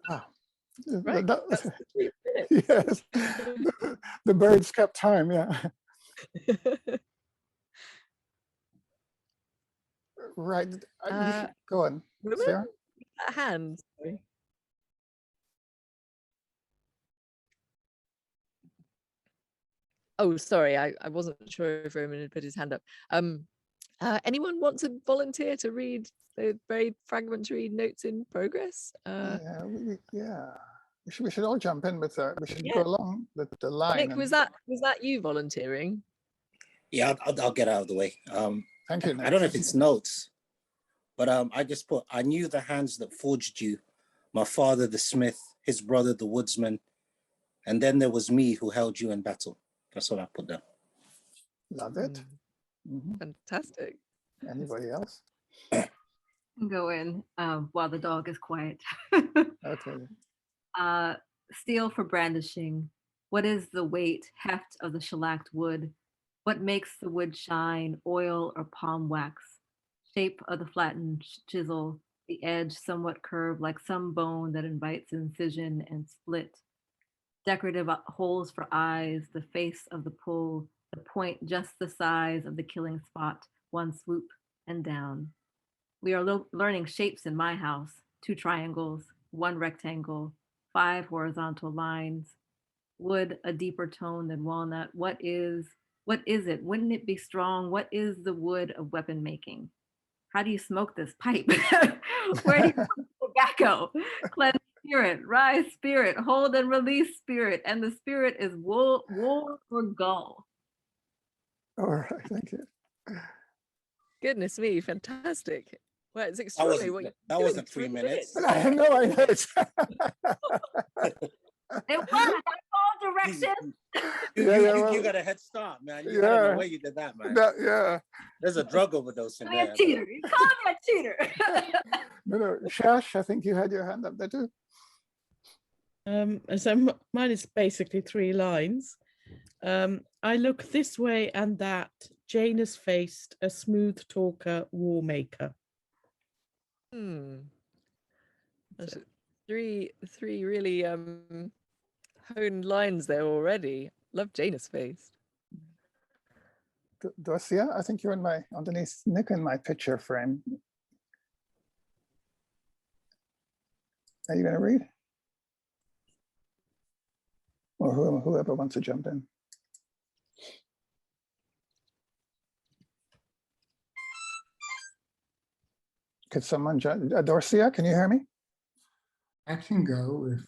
Wow. Right. That's the 3 minutes. Yes, the birds kept time. Yeah. Right. Go on, Sarah. Hand. Sorry. Oh, sorry, I wasn't sure if Roman had put his hand up. Anyone want to volunteer to read the very fragmentary notes in progress? Yeah. we should all jump in with we should go along the line. Nick, was that you volunteering? Yeah, I'll get out of the way. Thank you, Nick. I don't know if it's notes, but I just put, I knew the hands that forged you, my father the smith, his brother the woodsman, and then there was me who held you in battle. That's what I put down. Love it. Fantastic. Anybody else? Go in while the dog is quiet. Okay. Steel for brandishing. What is the weight, heft of the shellacked wood? What makes the wood shine, oil or palm wax? Shape of the flattened chisel, the edge somewhat curved like some bone that invites incision and split. Decorative holes for eyes, the face of the pull, the point just the size of the killing spot, one swoop and down. We are learning shapes in my house, 2 triangles, 1 rectangle, 5 horizontal lines. Wood, a deeper tone than walnut. What is it? Wouldn't it be strong? What is the wood of weapon making? How do you smoke this pipe? Where do you put tobacco? Cleanse spirit, rise spirit, hold and release spirit, and the spirit is war or gull. All right, thank you. Goodness me, fantastic. Well, it's extraordinary. That wasn't 3 minutes. I know, I know. It was. That's all direction. You got a head start, man. I don't know where you did that, man. There's a drug overdose in there. Cheater. You call me a cheater. No, Shash, I think you had your hand up there too. So mine is basically 3 lines. I look this way and that. Jane has faced a smooth talker, war maker. That's 3 really honed lines there already. Love Janus face. Dorcia, I think you're in my underneath Nick in my picture frame. Are you going to read? Or whoever wants to jump in. Could someone jump? Dorcia, can you hear me? I can go if.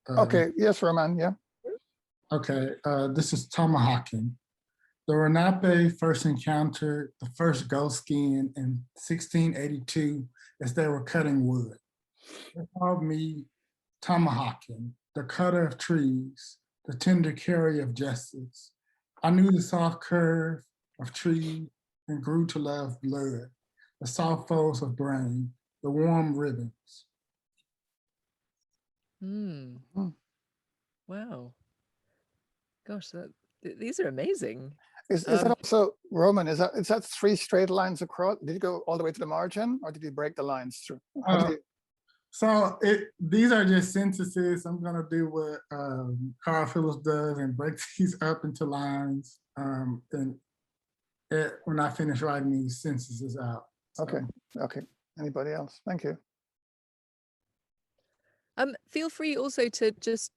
Okay, yes, Roman, yeah. Okay, this is Tomahawking. The Lenape first encountered the first goat skin in 1682 as they were cutting wood. They called me Tomahawking, the cutter of trees, the tender carrier of justice. I knew the soft curve of trees and grew to love blood, the soft folds of brain, the warm ribbons. Wow. Gosh, these are amazing. Is that also, Roman, is that 3 straight lines across? Did you go all the way to the margin or did you break the lines through? So these are just sentences. I'm gonna do what Carl Phillips does and break these up into lines. When I finish writing these sentences out. So. Okay. Anybody else? Thank you. Feel free also to just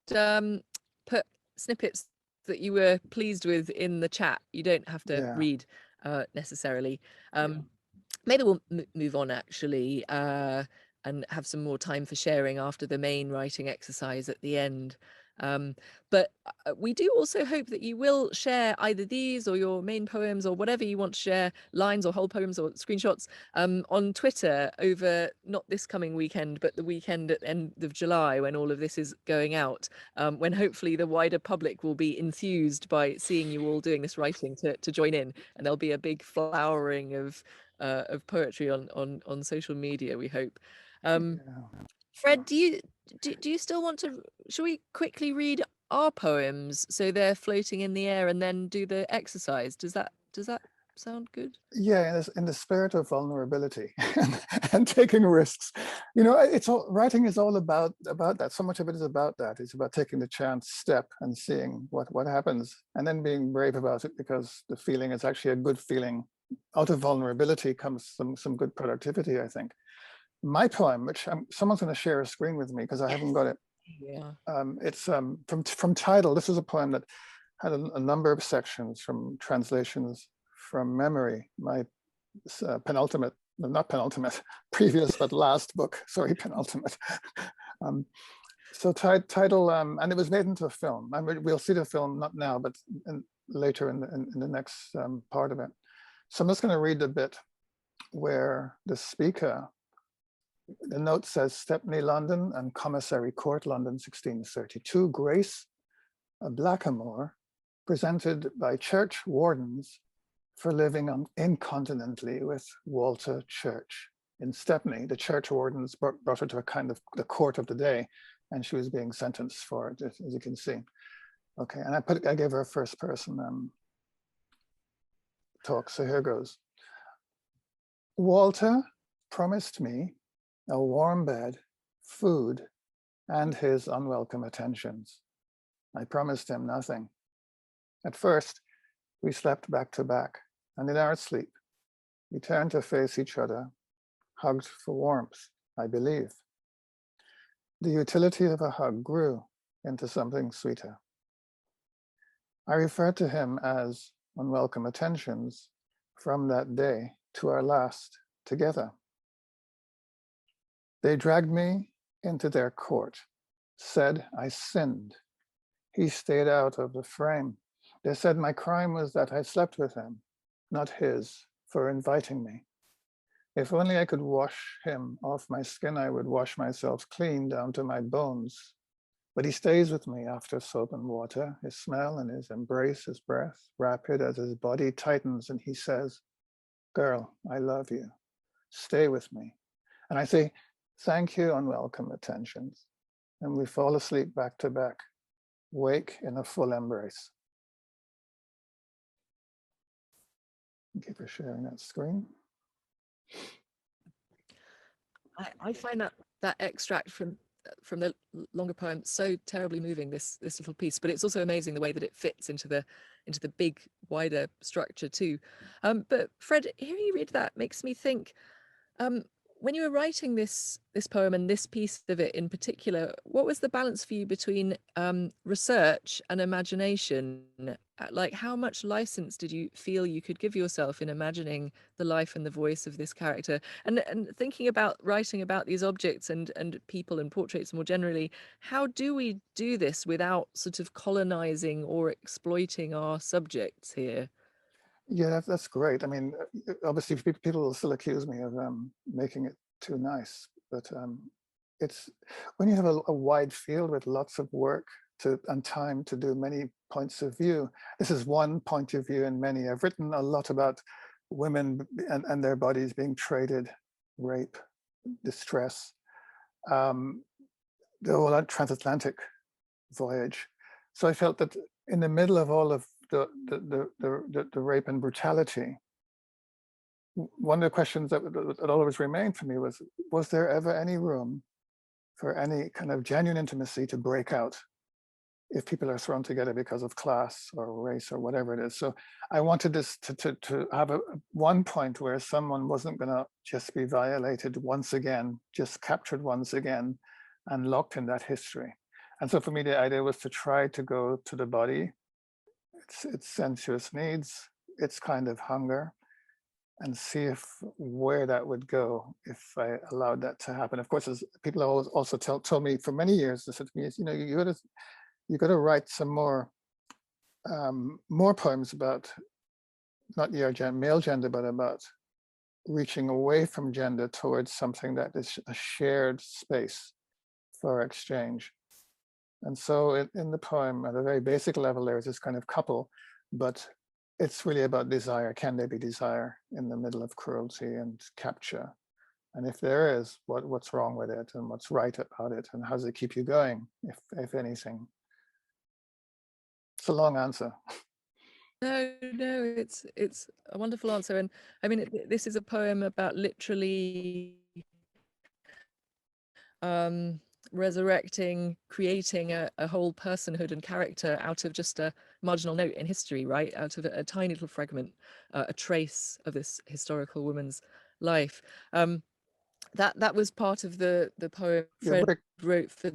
put snippets that you were pleased with in the chat. You don't have to read necessarily. Maybe we'll move on actually and have some more time for sharing after the main writing exercise at the end. But we do also hope that you will share either these or your main poems or whatever you want to share, lines or whole poems or screenshots, on Twitter over not this coming weekend, but the weekend at the end of July when all of this is going out, when hopefully the wider public will be enthused by seeing you all doing this writing to join in, and there'll be a big flowering of poetry on social media, we hope. Fred, do you still want to, shall we quickly read our poems so they're floating in the air and then do the exercise? Does that sound good? Yeah, in the spirit of vulnerability and taking risks. Writing is all about that. So much of it is about that. It's about taking the chance step and seeing what happens and then being brave about it, because the feeling is actually a good feeling. Out of vulnerability comes some good productivity, I think. My poem, which someone's going to share a screen with me because I haven't got it. Yeah. It's from Tidal. This is a poem that had a number of sections from translations from memory. My previous but last book. Sorry, penultimate. So title, and it was made into a film. I mean, we'll see the film, not now, but later in the next part of it. So I'm just going to read the bit where the speaker, the note says, Stepney, London, and Commissary Court, London, 1632, Grace, a blackamoor, presented by church wardens for living incontinently with Walter Church. In Stepney, the church wardens brought her to a kind of the court of the day, and she was being sentenced for it, as you can see. Okay, and I gave her a first person talk, so here goes. Walter promised me a warm bed, food, and his unwelcome attentions. I promised him nothing. At first, we slept back to back, and in our sleep, we turned to face each other, hugged for warmth, I believe. The utility of a hug grew into something sweeter. I referred to him as unwelcome attentions from that day to our last together. They dragged me into their court, said I sinned. He stayed out of the frame. They said my crime was that I slept with him, not his, for inviting me. If only I could wash him off my skin, I would wash myself clean down to my bones. But he stays with me after soap and water, his smell and his embrace, his breath, rapid as his body tightens, and he says, girl, I love you. Stay with me. And I say, thank you, unwelcome attentions. And we fall asleep back to back, wake in a full embrace. Thank you for sharing that screen. I find that extract from the longer poem so terribly moving, this little piece, but it's also amazing the way that it fits into the big wider structure too. But Fred, hearing you read that makes me think, when you were writing this poem and this piece of it in particular, what was the balance for you between research and imagination? Like, how much license did you feel you could give yourself in imagining the life and the voice of this character? And thinking about writing about these objects and people and portraits more generally, how do we do this without sort of colonizing or exploiting our subjects here? Yeah, that's great. I mean, obviously people will still accuse me of making it too nice, but it's when you have a wide field with lots of work and time to do many points of view. This is one point of view in many. I've written a lot about women and their bodies being traded, rape, distress, the whole transatlantic voyage. So I felt that in the middle of all of the rape and brutality, one of the questions that always remained for me was there ever any room for any kind of genuine intimacy to break out if people are thrown together because of class or race or whatever it is? So I wanted this to have one point where someone wasn't going to just be violated once again, just captured once again and locked in that history. And so for me, the idea was to try to go to the body, its sensuous needs, its kind of hunger, and see where that would go if I allowed that to happen. Of course, as people also told me for many years, they said to me, you know, you got to write some more poems about not your male gender, but about reaching away from gender towards something that is a shared space for exchange. And so in the poem, at a very basic level, there's this kind of couple, but it's really about desire. Can there be desire in the middle of cruelty and capture? And if there is, what's wrong with it and what's right about it? And how does it keep you going, if anything? It's a long answer. No, it's a wonderful answer. And I mean, this is a poem about literally resurrecting, creating a whole personhood and character out of just a marginal note in history, right? Out of a tiny little fragment, a trace of this historical woman's life. That was part of the poem Fred wrote for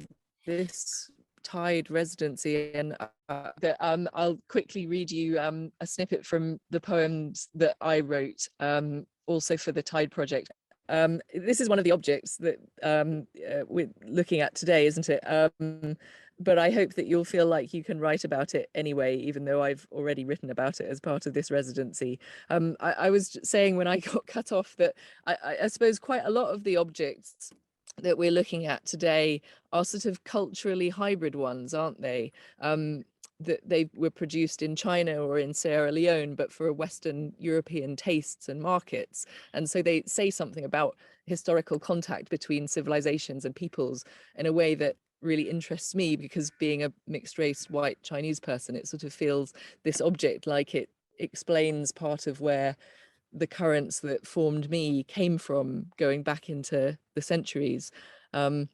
this Tide residency, and I'll quickly read you a snippet from the poems that I wrote also for the Tide project. This is one of the objects that we're looking at today, isn't it? But I hope that you'll feel like you can write about it anyway, even though I've already written about it as part of this residency. I was saying when I got cut off that I suppose quite a lot of the objects that we're looking at today are sort of culturally hybrid ones, aren't they? That they were produced in China or in Sierra Leone, but for Western European tastes and markets. And so they say something about historical contact between civilizations and peoples in a way that really interests me, because being a mixed race white Chinese person, it sort of feels this object like it explains part of where the currents that formed me came from, going back into the centuries. So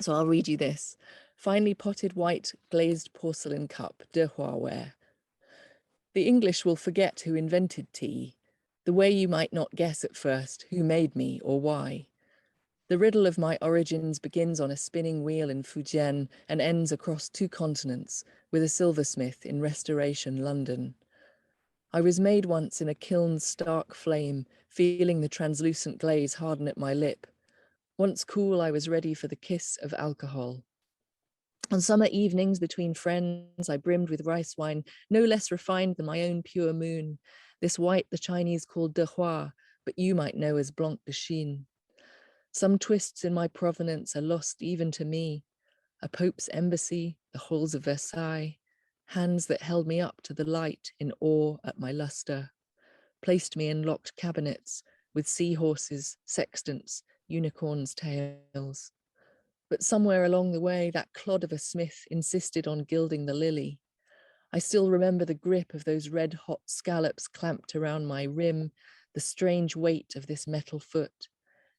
I'll read you this. Finely potted white glazed porcelain cup, de Huaware. The English will forget who invented tea, the way you might not guess at first who made me or why. The riddle of my origins begins on a spinning wheel in Fujian and ends across 2 continents with a silversmith in Restoration London. I was made once in a kiln's stark flame, feeling the translucent glaze harden at my lip. Once cool, I was ready for the kiss of alcohol. On summer evenings between friends, I brimmed with rice wine, no less refined than my own pure moon. This white the Chinese call de Hua, but you might know as Blanc de Chine. Some twists in my provenance are lost even to me. A Pope's embassy, the halls of Versailles, hands that held me up to the light in awe at my luster, placed me in locked cabinets with seahorses, sextants, unicorns' tails. But somewhere along the way, that clod of a smith insisted on gilding the lily. I still remember the grip of those red-hot scallops clamped around my rim, the strange weight of this metal foot.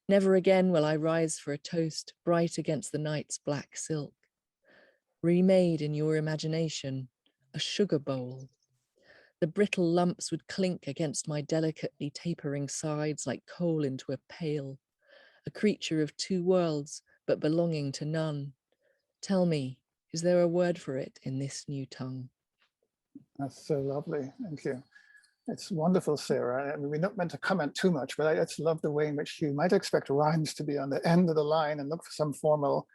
Never again will I rise for a toast bright against the night's black silk. Remade in your imagination, a sugar bowl. The brittle lumps would clink against my delicately tapering sides like coal into a pail. A creature of 2 worlds, but belonging to none. Tell me, is there a word for it in this new tongue? That's so lovely. Thank you. It's wonderful, Sarah. I mean, we're not meant to comment too much, but I just love the way in which you might expect rhymes to be on the end of the line and look for some formal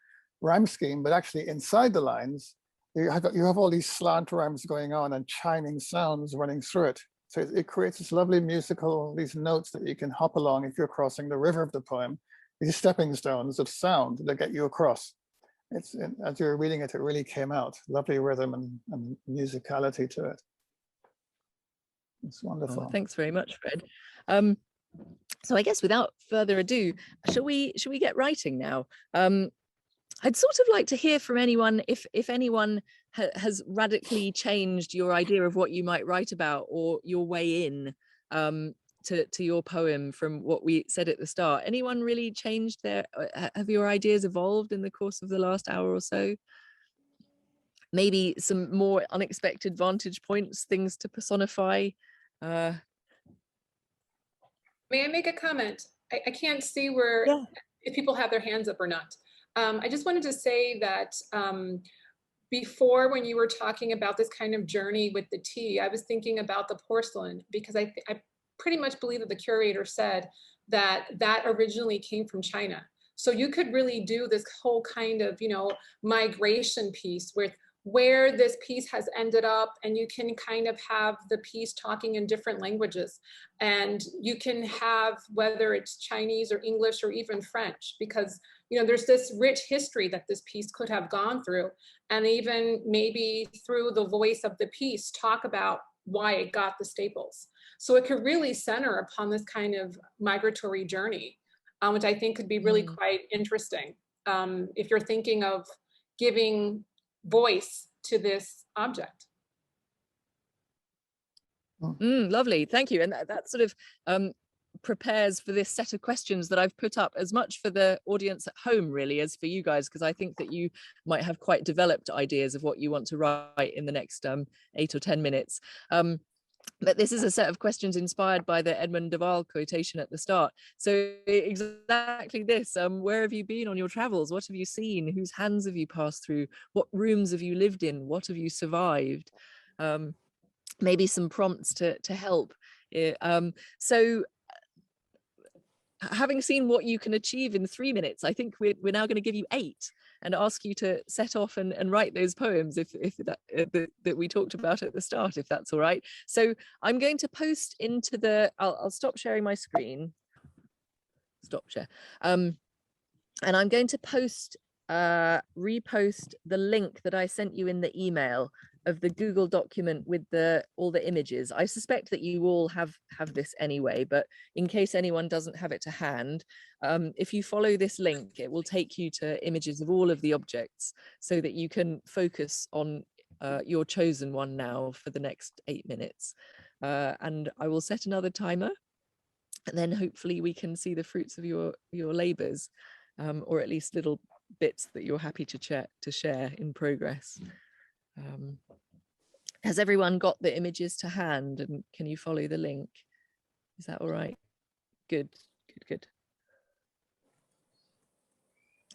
rhyme scheme, but actually inside the lines, you have all these slant rhymes going on and chiming sounds running through it. So it creates this lovely musical, these notes that you can hop along if you're crossing the river of the poem, these stepping stones of sound that get you across. It's, as you were reading it, it really came out. Lovely rhythm and musicality to it. It's wonderful. Oh, thanks very much, Fred. So I guess without further ado, shall we get writing now? I'd sort of like to hear from anyone if anyone has radically changed your idea of what you might write about, or your way in to your poem from what we said at the start. Anyone really changed their, have your ideas evolved in the course of the last hour or so? Maybe some more unexpected vantage points, things to personify. May I make a comment? I can't see where, if people have their hands up or not. I just wanted to say that before, when you were talking about this kind of journey with the tea, I was thinking about the porcelain, because I pretty much believe that the curator said that that originally came from China. So you could really do this whole kind of, migration piece with where this piece has ended up, and you can kind of have the piece talking in different languages, and you can have whether it's Chinese or English or even French, because there's this rich history that this piece could have gone through, and even maybe through the voice of the piece talk about why it got the staples. So it could really center upon this kind of migratory journey, which I think could be really quite interesting if you're thinking of giving voice to this object. Lovely, thank you. And that sort of prepares for this set of questions that I've put up, as much for the audience at home really as for you guys, because I think that you might have quite developed ideas of what you want to write in the next 8 or 10 minutes. But this is a set of questions inspired by the Edmund de Waal quotation at the start. So exactly this, where have you been on your travels? What have you seen? Whose hands have you passed through? What rooms have you lived in? What have you survived? Maybe some prompts to help. So having seen what you can achieve in 3 minutes, I think we're now going to give you 8 and ask you to set off and write those poems if that we talked about at the start, if that's all right. So I'm going to post into the, I'll stop sharing my screen. Stop share. And I'm going to repost the link that I sent you in the email of the Google document with all the images. I suspect that you all have this anyway, but in case anyone doesn't have it to hand, if you follow this link, it will take you to images of all of the objects so that you can focus on your chosen one now for the next 8 minutes. And I will set another timer, and then hopefully we can see the fruits of your labors, or at least little bits that you're happy to share in progress. Has everyone got the images to hand, and can you follow the link? Is that all right? Good.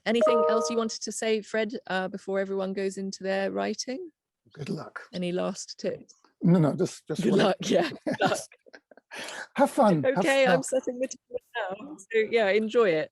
Anything else you wanted to say, Fred, before everyone goes into their writing? Good luck. Any last tips? No, just good luck. Yeah, good luck. Have fun. Okay, have fun. I'm setting the timer now. So yeah, enjoy it.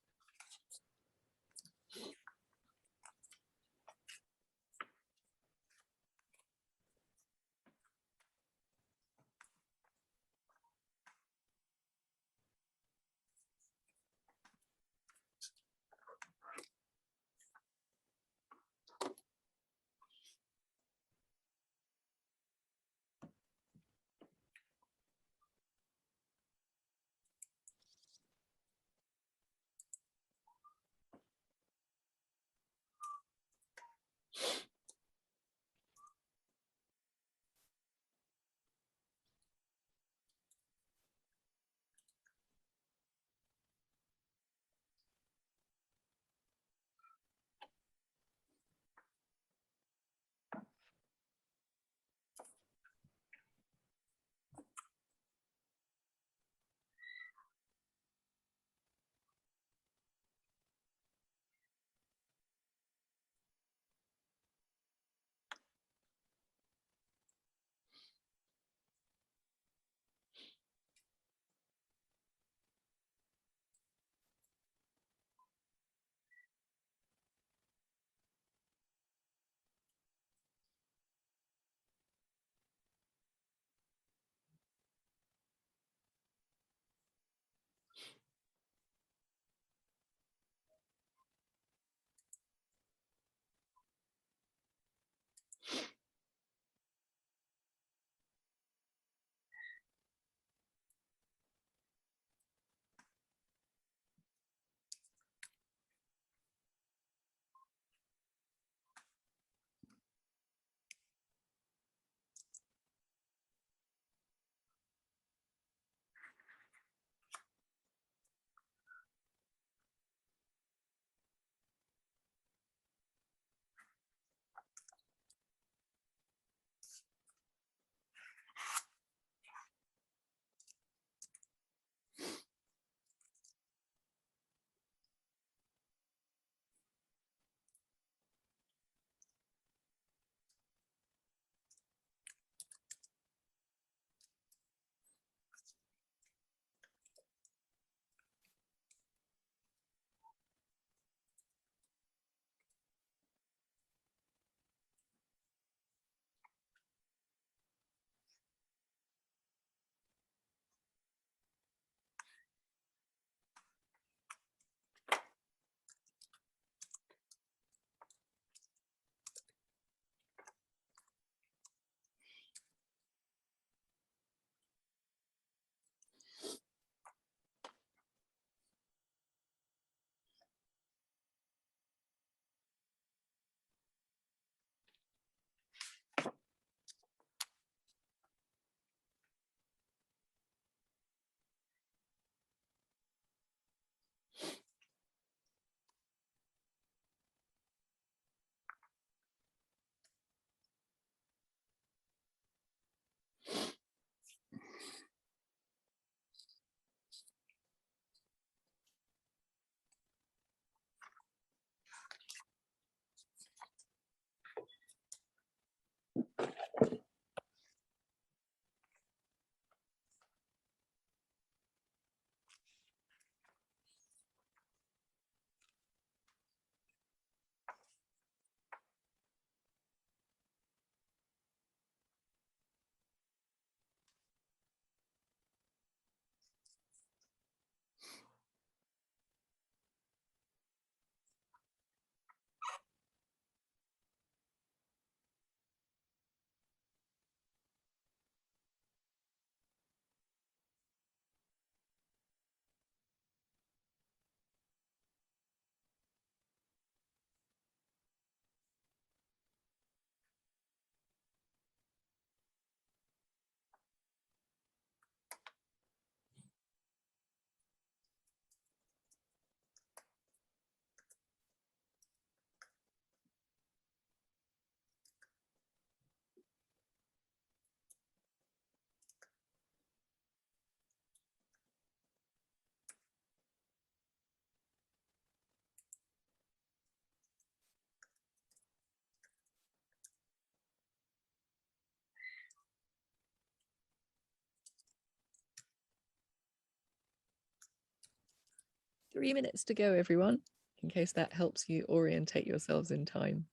3 minutes to go, everyone, in case that helps you orientate yourselves in time.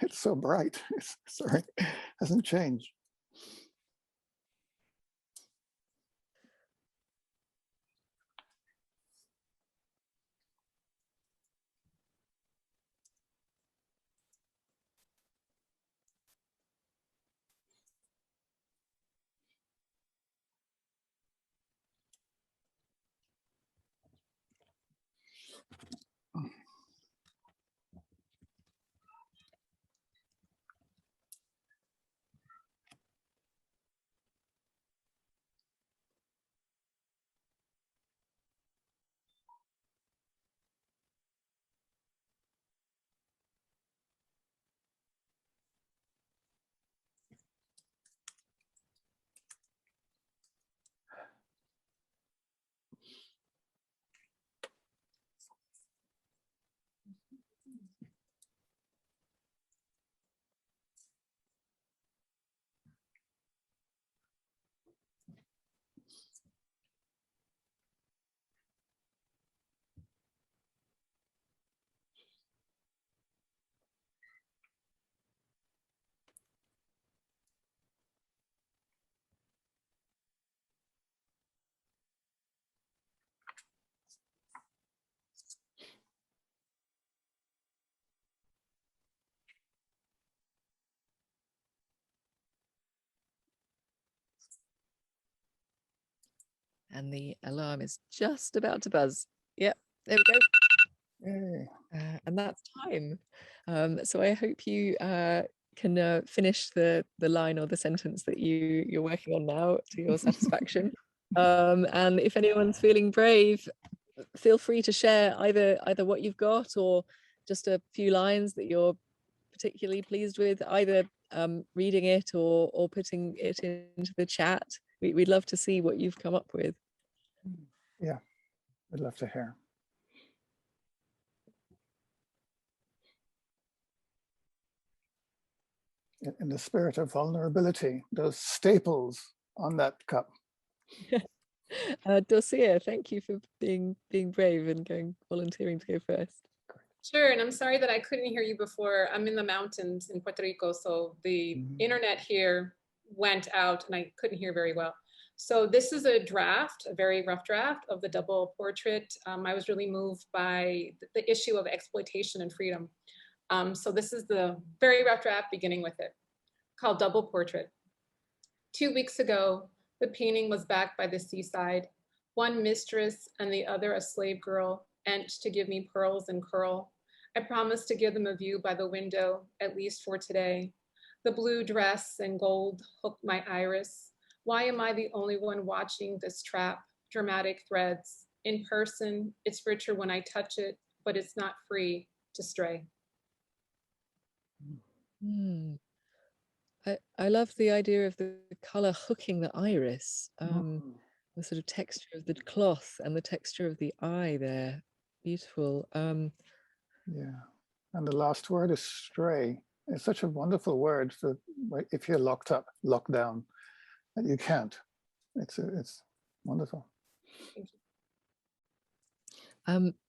It's so bright. Sorry, hasn't changed. And the alarm is just about to buzz. Yep, there we go. Yay. And that's time. So I hope you can finish the line or the sentence that you're working on now to your satisfaction. And if anyone's feeling brave, feel free to share either what you've got or just a few lines that you're particularly pleased with, either reading it or putting it into the chat. We'd love to see what you've come up with. Yeah, we'd love to hear. In the spirit of vulnerability, those staples on that cup. Dosia, thank you for being brave and volunteering to go first. Sure, and I'm sorry that I couldn't hear you before. I'm in the mountains in Puerto Rico, so the internet here went out and I couldn't hear very well. So this is a draft, a very rough draft of the double portrait. I was really moved by the issue of exploitation and freedom. So this is the very rough draft beginning with it, called Double Portrait. 2 weeks ago, the painting was back by the seaside, one mistress and the other a slave girl, ent to give me pearls and curl. I promised to give them a view by the window, at least for today. The blue dress and gold hooked my iris. Why am I the only one watching this trap? Dramatic threads. In person, it's richer when I touch it, but it's not free to stray. I love the idea of the color hooking the iris, the sort of texture of the cloth and the texture of the eye there. Beautiful. Yeah, and the last word is stray. It's such a wonderful word for if you're locked up, locked down, that you can't. It's wonderful.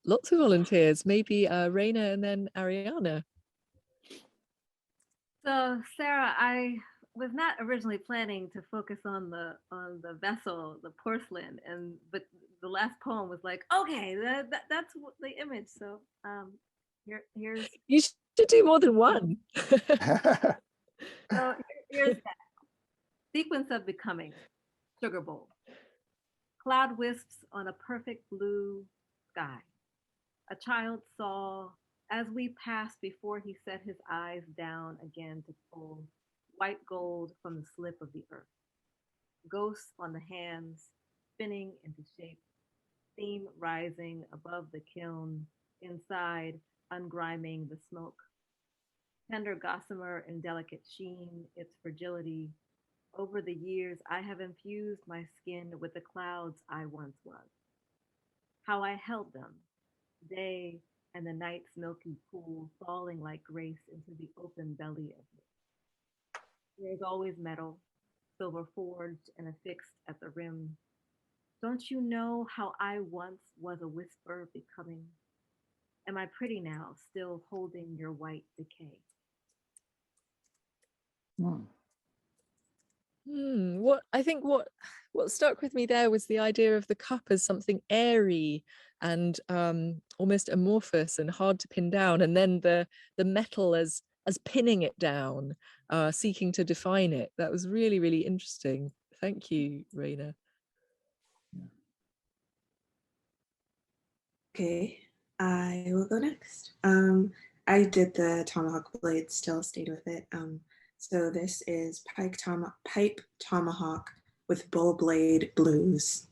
Lots of volunteers, maybe Raina and then Ariana. So Sarah, I was not originally planning to focus on the vessel, the porcelain, but the last poem was like, okay, that's the image. So here's. You should do more than one. So here's that sequence of becoming. Sugar bowl. Cloud wisps on a perfect blue sky. A child saw as we passed before he set his eyes down again to pull white gold from the slip of the earth. Ghosts on the hands, spinning into shape, steam rising above the kiln, inside, ungriming the smoke. Tender gossamer in delicate sheen, its fragility. Over the years, I have infused my skin with the clouds I once was. How I held them, day and the night's milky pool falling like grace into the open belly of it. There's always metal, silver forged and affixed at the rim. Don't you know how I once was a whisper becoming? Am I pretty now, still holding your white decay? What I think what stuck with me there was the idea of the cup as something airy and almost amorphous and hard to pin down, and then the metal as pinning it down, seeking to define it. That was really, really interesting. Thank you, Raina. Okay, I will go next. I did the tomahawk blade, still stayed with it. So this is pipe tomahawk with bull blade blues.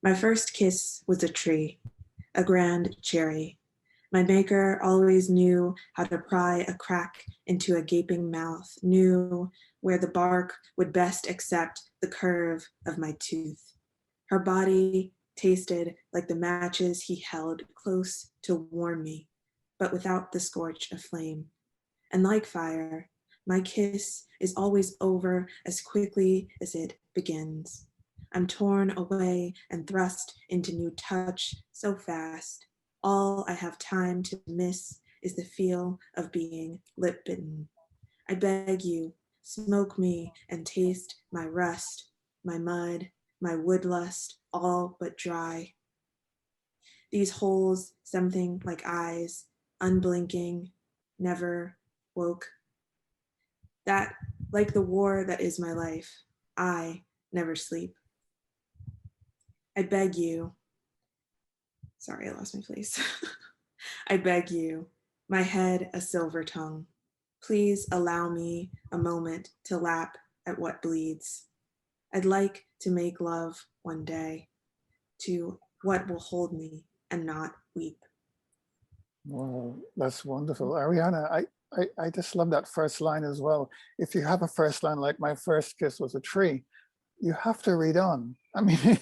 My first kiss was a tree, a grand cherry. My maker always knew how to pry a crack into a gaping mouth, knew where the bark would best accept the curve of my tooth. Her body tasted like the matches he held close to warm me, but without the scorch of flame. And like fire, my kiss is always over as quickly as it begins. I'm torn away and thrust into new touch so fast. All I have time to miss is the feel of being lip bitten. I beg you, smoke me and taste my rust, my mud, my wood lust, all but dry. These holes, something like eyes, unblinking, never woke. That, like the war that is my life, I never sleep. I beg you, sorry, I lost my place. I beg you, my head a silver tongue. Please allow me a moment to lap at what bleeds. I'd like to make love one day to what will hold me and not weep. Wow, that's wonderful. Ariana, I just love that first line as well. If you have a first line like my first kiss was a tree, you have to read on. I mean,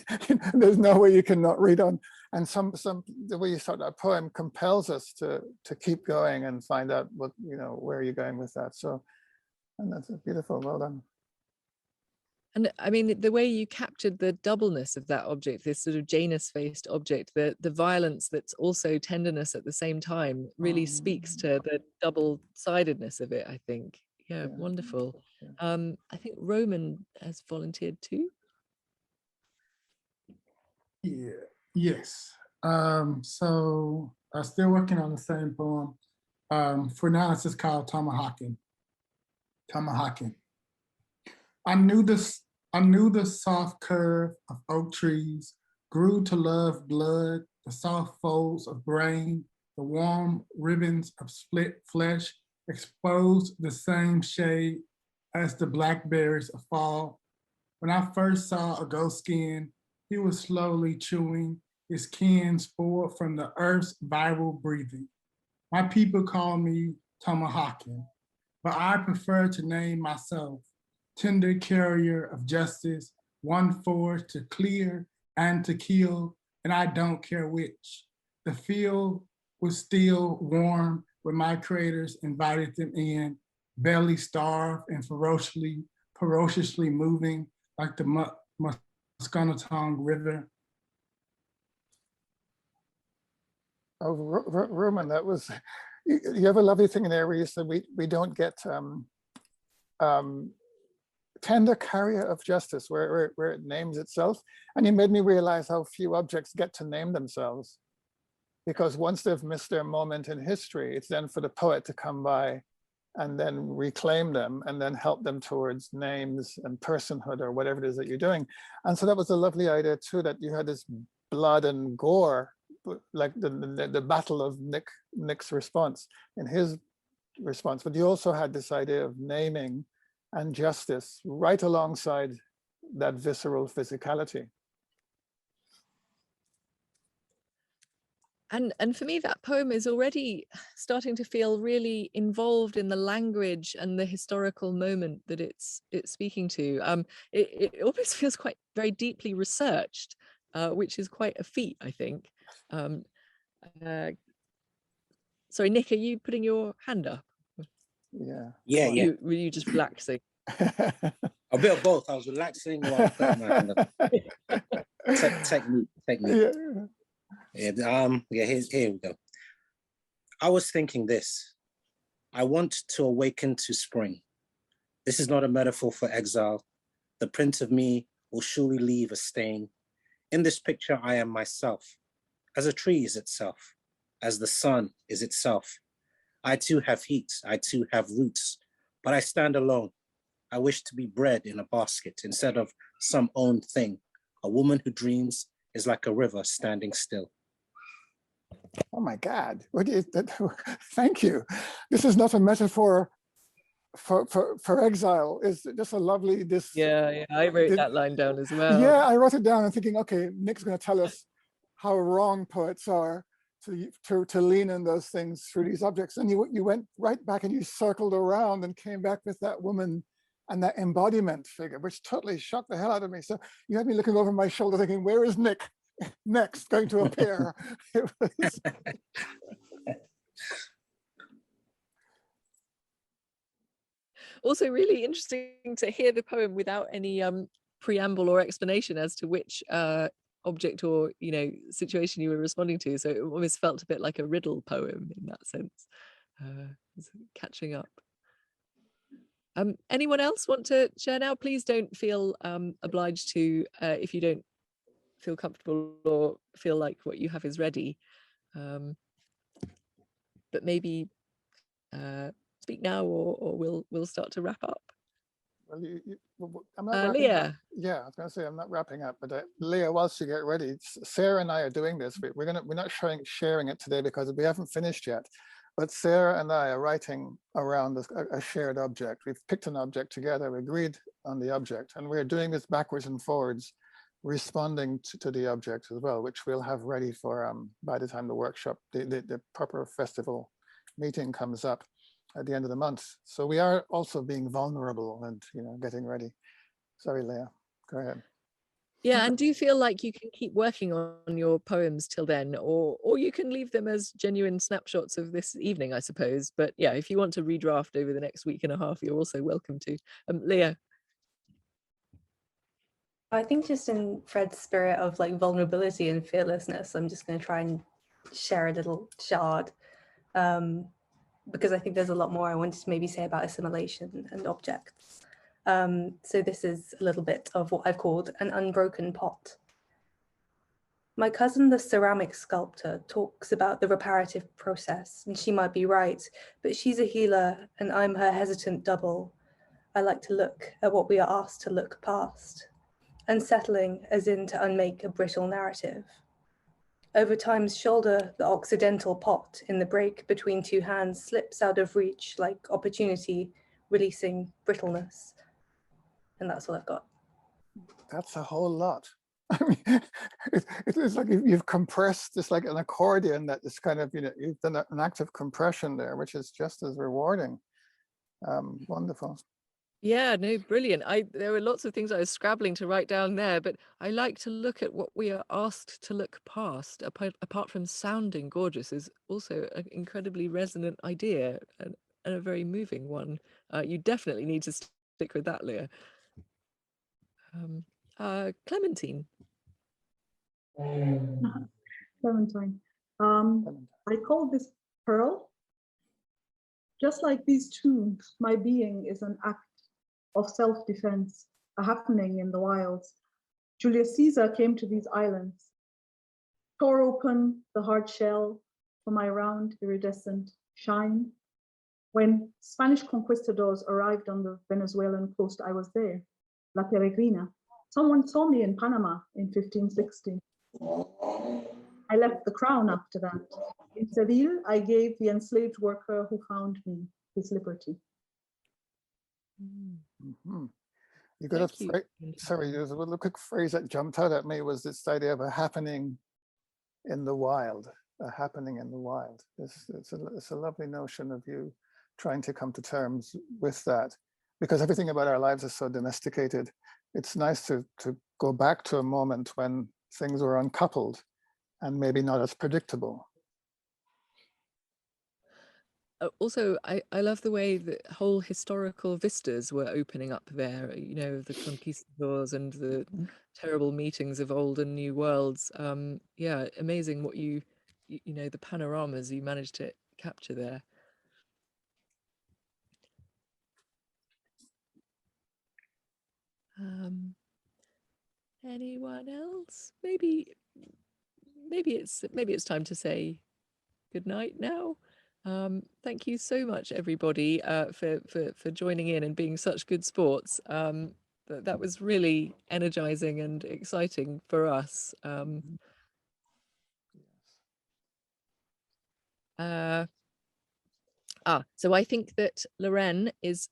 there's no way you cannot read on. And the way you start that poem compels us to keep going and find out what, where you're going with that. So, and that's beautiful, well done. And I mean, the way you captured the doubleness of that object, this sort of Janus-faced object, the violence that's also tenderness at the same time, really speaks to the double-sidedness of it, I think. Yeah, wonderful. I think Roman has volunteered too. Yeah, yes. So I'm still working on the same poem. For now, it's just called Tomahawking. Tomahawking. I knew the soft curve of oak trees, grew to love blood, the soft folds of brain, the warm ribbons of split flesh, exposed the same shade as the blackberries of fall. When I first saw a ghost skin, he was slowly chewing his kin spoiled from the earth's viral breathing. My people call me Tomahawking, but I prefer to name myself tender carrier of justice, one forged to clear and to kill, and I don't care which. The field was still warm when my creators invited them in, belly starved and ferociously moving like the Musconetong River. Oh, Roman, that was, you have a lovely thing in there where you said we don't get tender carrier of justice, where it names itself. And you made me realize how few objects get to name themselves. Because once they've missed their moment in history, it's then for the poet to come by and then reclaim them and then help them towards names and personhood or whatever it is that you're doing. And so that was a lovely idea too, that you had this blood and gore, like the battle of Nick's response in his response, but you also had this idea of naming and justice right alongside that visceral physicality. And for me, that poem is already starting to feel really involved in the language and the historical moment that it's speaking to. It almost feels quite very deeply researched, which is quite a feat, I think. Sorry, Nick, are you putting your hand up? Yeah. Yeah. Were you just relaxing? A bit of both. I was relaxing while putting my hand up. Technique. Yeah. Here we go. I was thinking this. I want to awaken to spring. This is not a metaphor for exile. The print of me will surely leave a stain. In this picture, I am myself, as a tree is itself, as the sun is itself. I too have heat, I too have roots, but I stand alone. I wish to be bred in a basket instead of some own thing. A woman who dreams is like a river standing still. Oh my God, thank you. This is not a metaphor for exile. It's just a lovely, Yeah, I wrote that line down as well. Yeah, I wrote it down and thinking, okay, Nick's gonna tell us how wrong poets are to lean in those things through these objects. And you went right back and you circled around and came back with that woman and that embodiment figure, which totally shocked the hell out of me. So you had me looking over my shoulder thinking, where is Nick next going to appear? Also really interesting to hear the poem without any preamble or explanation as to which object or situation you were responding to. So it almost felt a bit like a riddle poem in that sense. Catching up. Anyone else want to share now? Please don't feel obliged to if you don't feel comfortable or feel like what you have is ready. But maybe speak now, or we'll start to wrap up. Well, I'm not Leah. Yeah, I was going to say I'm not wrapping up, but Leah, whilst you get ready, Sarah and I are doing this. We're not sharing it today because we haven't finished yet. But Sarah and I are writing around a shared object. We've picked an object together, we agreed on the object, and we're doing this backwards and forwards, responding to the object as well, which we'll have ready for by the time the workshop, the proper festival meeting comes up at the end of the month. So we are also being vulnerable and getting ready. Sorry, Leah, go ahead. Yeah, and do you feel like you can keep working on your poems till then, or you can leave them as genuine snapshots of this evening, I suppose. But yeah, if you want to redraft over the next week and a half, you're also welcome to. Leah. I think just in Fred's spirit of like vulnerability and fearlessness, I'm just going to try and share a little shard, because I think there's a lot more I wanted to maybe say about assimilation and objects. So this is a little bit of what I've called an unbroken pot. My cousin, the ceramic sculptor, talks about the reparative process, and she might be right, but she's a healer and I'm her hesitant double. I like to look at what we are asked to look past, unsettling as in to unmake a brittle narrative. Over time's shoulder, the occidental pot in the break between two hands slips out of reach like opportunity, releasing brittleness. And that's all I've got. That's a whole lot. I mean, it's like you've compressed, just like an accordion that is kind of, you've done an act of compression there, which is just as rewarding. Wonderful. Yeah, no, brilliant. There were lots of things I was scrabbling to write down there, but I like to look at what we are asked to look past, apart from sounding gorgeous, is also an incredibly resonant idea and a very moving one. You definitely need to stick with that, Leah. Clementine. Clementine. I call this Pearl. Just like these two, my being is an act of self-defense, a happening in the wilds. Julius Caesar came to these islands, tore open the hard shell for my round iridescent shine. When Spanish conquistadors arrived on the Venezuelan coast, I was there, La Peregrina. Someone saw me in Panama in 1560. I left the crown after that. In Seville, I gave the enslaved worker who found me his liberty. Mm-hmm. You got sorry, there's a little quick phrase that jumped out at me was this idea of a happening in the wild, a happening in the wild. It's a lovely notion of you trying to come to terms with that, because everything about our lives is so domesticated. It's nice to go back to a moment when things were uncoupled and maybe not as predictable. Also, I love the way that whole historical vistas were opening up there, you know, the conquistadors and the terrible meetings of old and new worlds. Yeah, amazing what you know, the panoramas you managed to capture there. Anyone else? Maybe it's time to say good night now. Thank you so much, everybody, for joining in and being such good sports. That was really energizing and exciting for us. So I think that Lorraine is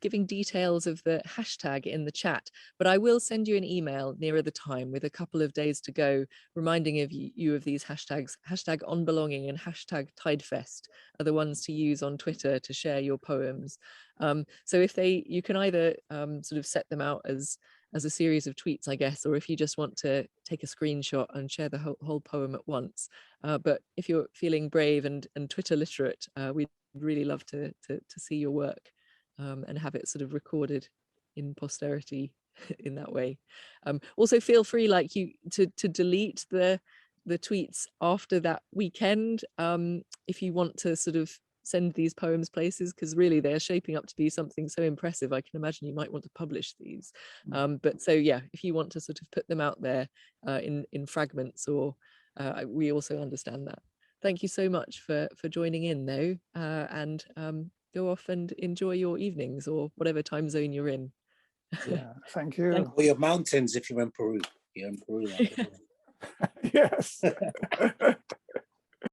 giving details of the hashtag in the chat, but I will send you an email nearer the time with a couple of days to go, reminding you of these hashtags. Hashtag onbelonging and hashtag TIDEfest are the ones to use on Twitter to share your poems. So if you can either sort of set them out as a series of tweets, I guess, or if you just want to take a screenshot and share the whole poem at once. But if you're feeling brave and Twitter literate, we'd really love to see your work and have it sort of recorded in posterity in that way. Also feel free, like, to delete the tweets after that weekend if you want to sort of send these poems places, because really they're shaping up to be something so impressive. I can imagine you might want to publish these. But so yeah, if you want to sort of put them out there in fragments, or we also understand that. Thank you so much for joining in, though, and go off and enjoy your evenings or whatever time zone you're in. Yeah, thank you. Or your mountains if you're in Peru. You're in Peru. Yes.